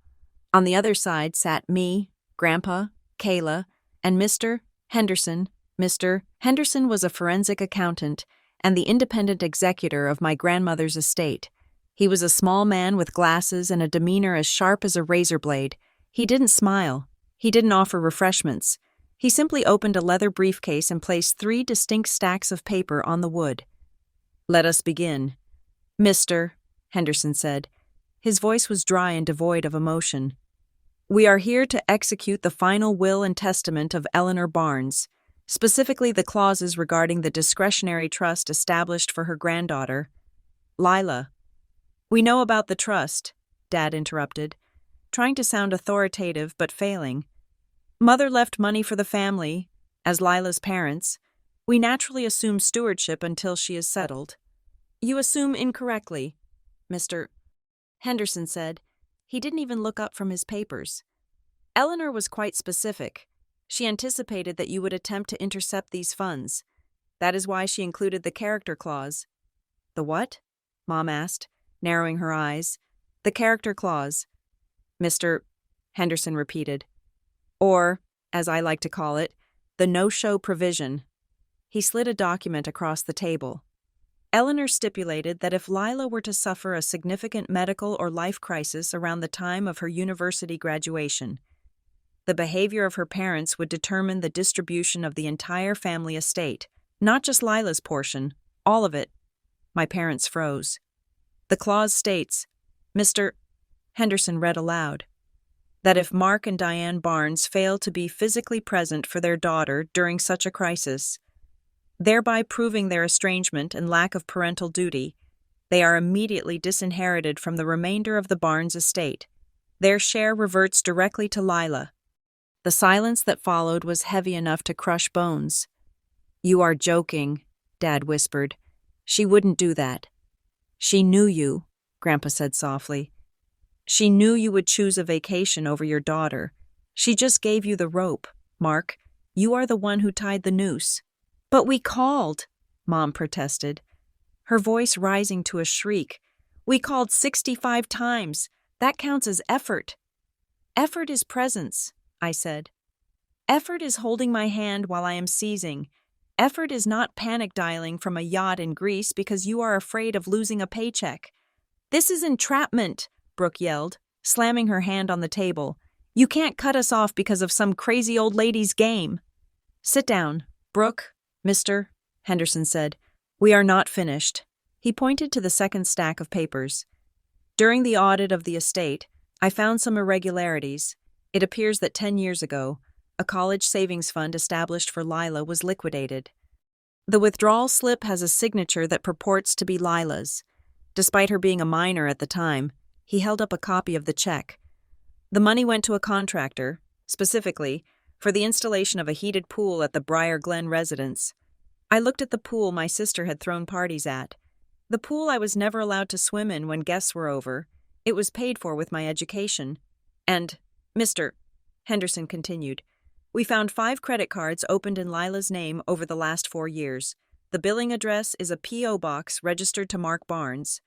On the other side sat me, Grandpa, Kayla, and Mr. Henderson. Mr. Henderson was a forensic accountant and the independent executor of my grandmother's estate. He was a small man with glasses and a demeanor as sharp as a razor blade. He didn't smile. He didn't offer refreshments. He simply opened a leather briefcase and placed 3 distinct stacks of paper on the wood. "Let us begin." "Mr." Henderson said. His voice was dry and devoid of emotion. "We are here to execute the final will and testament of Eleanor Barnes, specifically the clauses regarding the discretionary trust established for her granddaughter, Lila." "We know about the trust," Dad interrupted, trying to sound authoritative but failing. "Mother left money for the family, as Lila's parents. We naturally assume stewardship until she is settled." "You assume incorrectly," Mr. Henderson said. He didn't even look up from his papers. "Eleanor was quite specific. She anticipated that you would attempt to intercept these funds. That is why she included the character clause." "The what?" Mom asked, narrowing her eyes. "The character clause," Mr. Henderson repeated. "Or, as I like to call it, the no-show provision." He slid a document across the table. "Eleanor stipulated that if Lila were to suffer a significant medical or life crisis around the time of her university graduation, the behavior of her parents would determine the distribution of the entire family estate, not just Lila's portion, all of it." My parents froze. "The clause states," Mr. Henderson read aloud, "that if Mark and Diane Barnes fail to be physically present for their daughter during such a crisis, thereby proving their estrangement and lack of parental duty, they are immediately disinherited from the remainder of the Barnes estate. Their share reverts directly to Lila." The silence that followed was heavy enough to crush bones. "You are joking," Dad whispered. "She wouldn't do that." "She knew you," Grandpa said softly. "She knew you would choose a vacation over your daughter. She just gave you the rope, Mark. You are the one who tied the noose." "But we called," Mom protested, her voice rising to a shriek. "We called 65 times. That counts as effort." "Effort is presence," I said. "Effort is holding my hand while I am seizing. Effort is not panic dialing from a yacht in Greece because you are afraid of losing a paycheck." "This is entrapment," Brooke yelled, slamming her hand on the table. "You can't cut us off because of some crazy old lady's game." "Sit down, Brooke," Mr. Henderson said. "We are not finished." He pointed to the second stack of papers. "During the audit of the estate, I found some irregularities. It appears that 10 years ago, a college savings fund established for Lila was liquidated. The withdrawal slip has a signature that purports to be Lila's. Despite her being a minor at the time, he held up a copy of the check. The money went to a contractor, specifically, for the installation of a heated pool at the Briar Glen residence. I looked at the pool my sister had thrown parties at. The pool I was never allowed to swim in when guests were over. It was paid for with my education. And, Mr. Henderson continued, we found 5 credit cards opened in Lila's name over the last 4 years. The billing address is a P.O. box registered to Mark Barnes.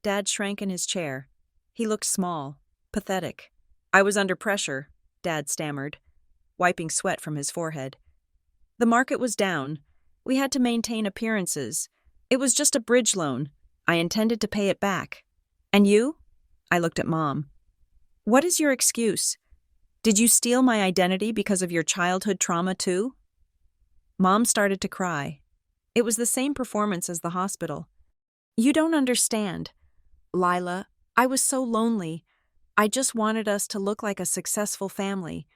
Dad shrank in his chair. He looked small, pathetic. I was under pressure, Dad stammered, wiping sweat from his forehead. The market was down. We had to maintain appearances. It was just a bridge loan. I intended to pay it back. And you? I looked at Mom. What is your excuse? Did you steal my identity because of your childhood trauma too? Mom started to cry. It was the same performance as the hospital. You don't understand. Lila, I was so lonely. I just wanted us to look like a successful family.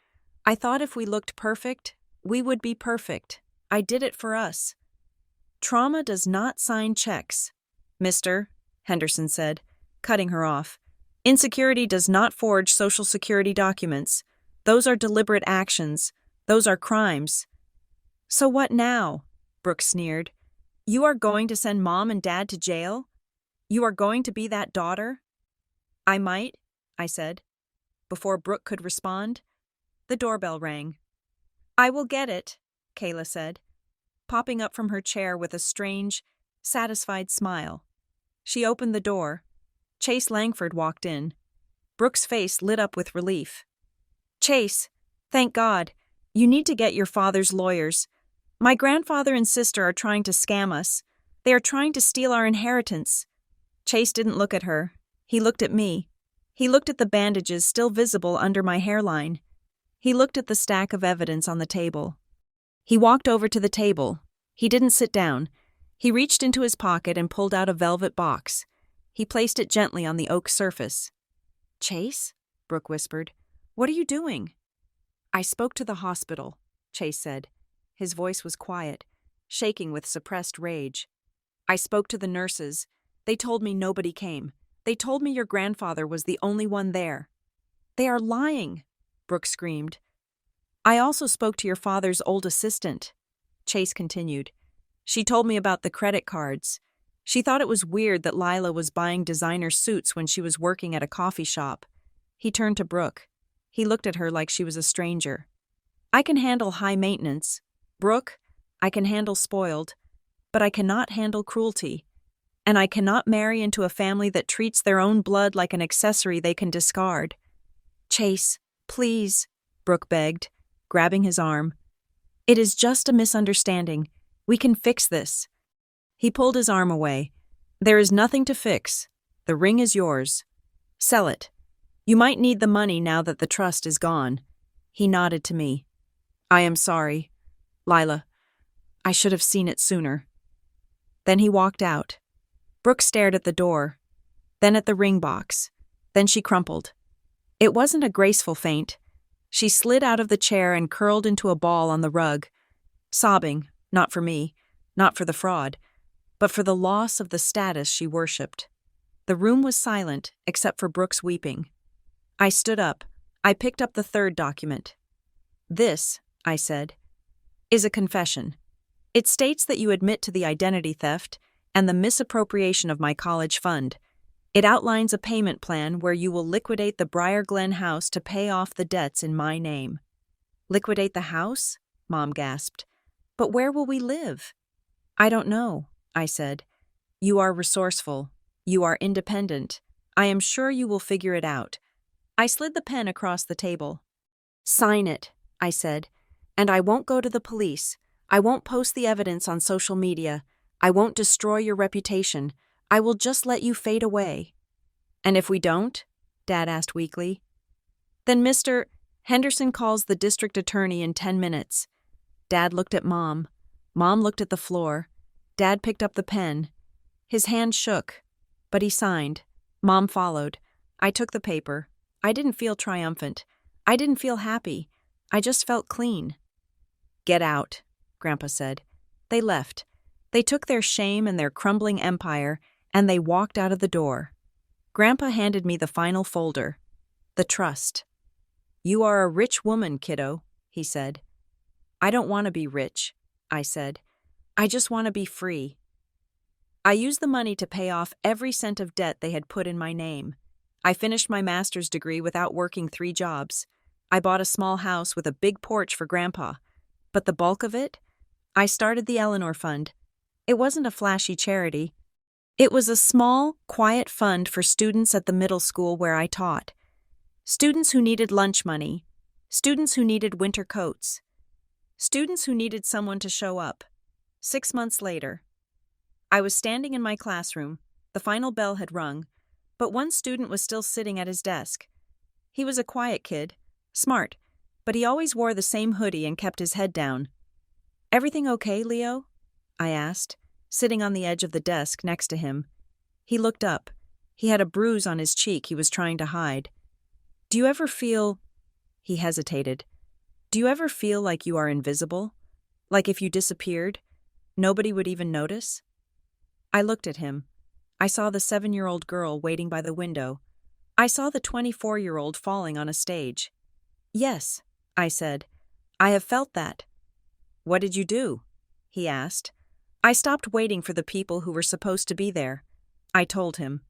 I thought if we looked perfect, we would be perfect. I did it for us. Trauma does not sign checks, Mr. Henderson said, cutting her off. Insecurity does not forge Social Security documents. Those are deliberate actions. Those are crimes. So what now? Brooke sneered. You are going to send Mom and Dad to jail? You are going to be that daughter? I might, I said. Before Brooke could respond, the doorbell rang. I will get it, Kayla said, popping up from her chair with a strange, satisfied smile. She opened the door. Chase Langford walked in. Brooke's face lit up with relief. Chase, thank God. You need to get your father's lawyers. My grandfather and sister are trying to scam us. They are trying to steal our inheritance. Chase didn't look at her. He looked at me. He looked at the bandages still visible under my hairline. He looked at the stack of evidence on the table. He walked over to the table. He didn't sit down. He reached into his pocket and pulled out a velvet box. He placed it gently on the oak surface. Chase? Brooke whispered. What are you doing? I spoke to the hospital, Chase said. His voice was quiet, shaking with suppressed rage. I spoke to the nurses. They told me nobody came. They told me your grandfather was the only one there. They are lying, Brooke screamed. I also spoke to your father's old assistant, Chase continued. She told me about the credit cards. She thought it was weird that Lila was buying designer suits when she was working at a coffee shop. He turned to Brooke. He looked at her like she was a stranger. I can handle high maintenance. Brooke, I can handle spoiled. But I cannot handle cruelty. And I cannot marry into a family that treats their own blood like an accessory they can discard. Chase, please, Brooke begged, grabbing his arm. It is just a misunderstanding. We can fix this. He pulled his arm away. There is nothing to fix. The ring is yours. Sell it. You might need the money now that the trust is gone. He nodded to me. I am sorry, Lila. I should have seen it sooner. Then he walked out. Brooke stared at the door, then at the ring box. Then she crumpled. It wasn't a graceful faint. She slid out of the chair and curled into a ball on the rug, sobbing, not for me, not for the fraud, but for the loss of the status she worshipped. The room was silent, except for Brooke's weeping. I stood up. I picked up the third document. This, I said, is a confession. It states that you admit to the identity theft and the misappropriation of my college fund. It outlines a payment plan where you will liquidate the Briar Glen house to pay off the debts in my name. Liquidate the house? Mom gasped. But where will we live? I don't know, I said. You are resourceful. You are independent. I am sure you will figure it out. I slid the pen across the table. Sign it, I said. And I won't go to the police. I won't post the evidence on social media. I won't destroy your reputation. I will just let you fade away. And if we don't? Dad asked weakly. Then Mr. Henderson calls the district attorney in 10 minutes. Dad looked at Mom. Mom looked at the floor. Dad picked up the pen. His hand shook, but he signed. Mom followed. I took the paper. I didn't feel triumphant. I didn't feel happy. I just felt clean. Get out, Grandpa said. They left. They took their shame and their crumbling empire, and they walked out of the door. Grandpa handed me the final folder. The trust. You are a rich woman, kiddo, he said. I don't want to be rich, I said. I just want to be free. I used the money to pay off every cent of debt they had put in my name. I finished my master's degree without working 3 jobs. I bought a small house with a big porch for Grandpa. But the bulk of it? I started the Eleanor Fund. It wasn't a flashy charity. It was a small, quiet fund for students at the middle school where I taught. Students who needed lunch money. Students who needed winter coats. Students who needed someone to show up. 6 months later, I was standing in my classroom. The final bell had rung, but one student was still sitting at his desk. He was a quiet kid, smart, but he always wore the same hoodie and kept his head down. "Everything okay, Leo?" I asked, sitting on the edge of the desk next to him. He looked up. He had a bruise on his cheek he was trying to hide. "Do you ever feel—" He hesitated. "Do you ever feel like you are invisible? Like if you disappeared, nobody would even notice?" I looked at him. I saw the 7-year-old girl waiting by the window. I saw the 24-year-old falling on a stage. "Yes," I said. "I have felt that." "What did you do?" he asked. "I stopped waiting for the people who were supposed to be there," I told him.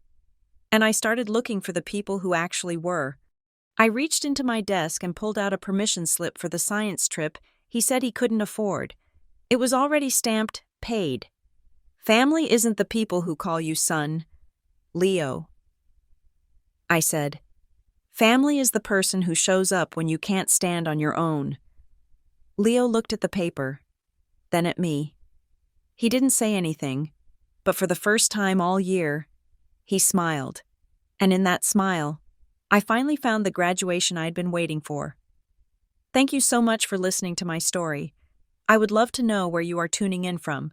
"And I started looking for the people who actually were." I reached into my desk and pulled out a permission slip for the science trip he said he couldn't afford. It was already stamped, paid. "Family isn't the people who call you son, Leo," I said. "Family is the person who shows up when you can't stand on your own." Leo looked at the paper, then at me. He didn't say anything, but for the first time all year, he smiled. And in that smile, I finally found the graduation I'd been waiting for. Thank you so much for listening to my story. I would love to know where you are tuning in from.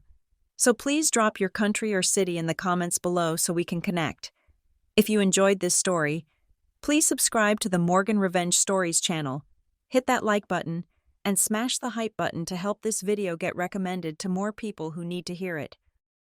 So please drop your country or city in the comments below so we can connect. If you enjoyed this story, please subscribe to the Morgan Revenge Stories channel, hit that like button, and smash the hype button to help this video get recommended to more people who need to hear it.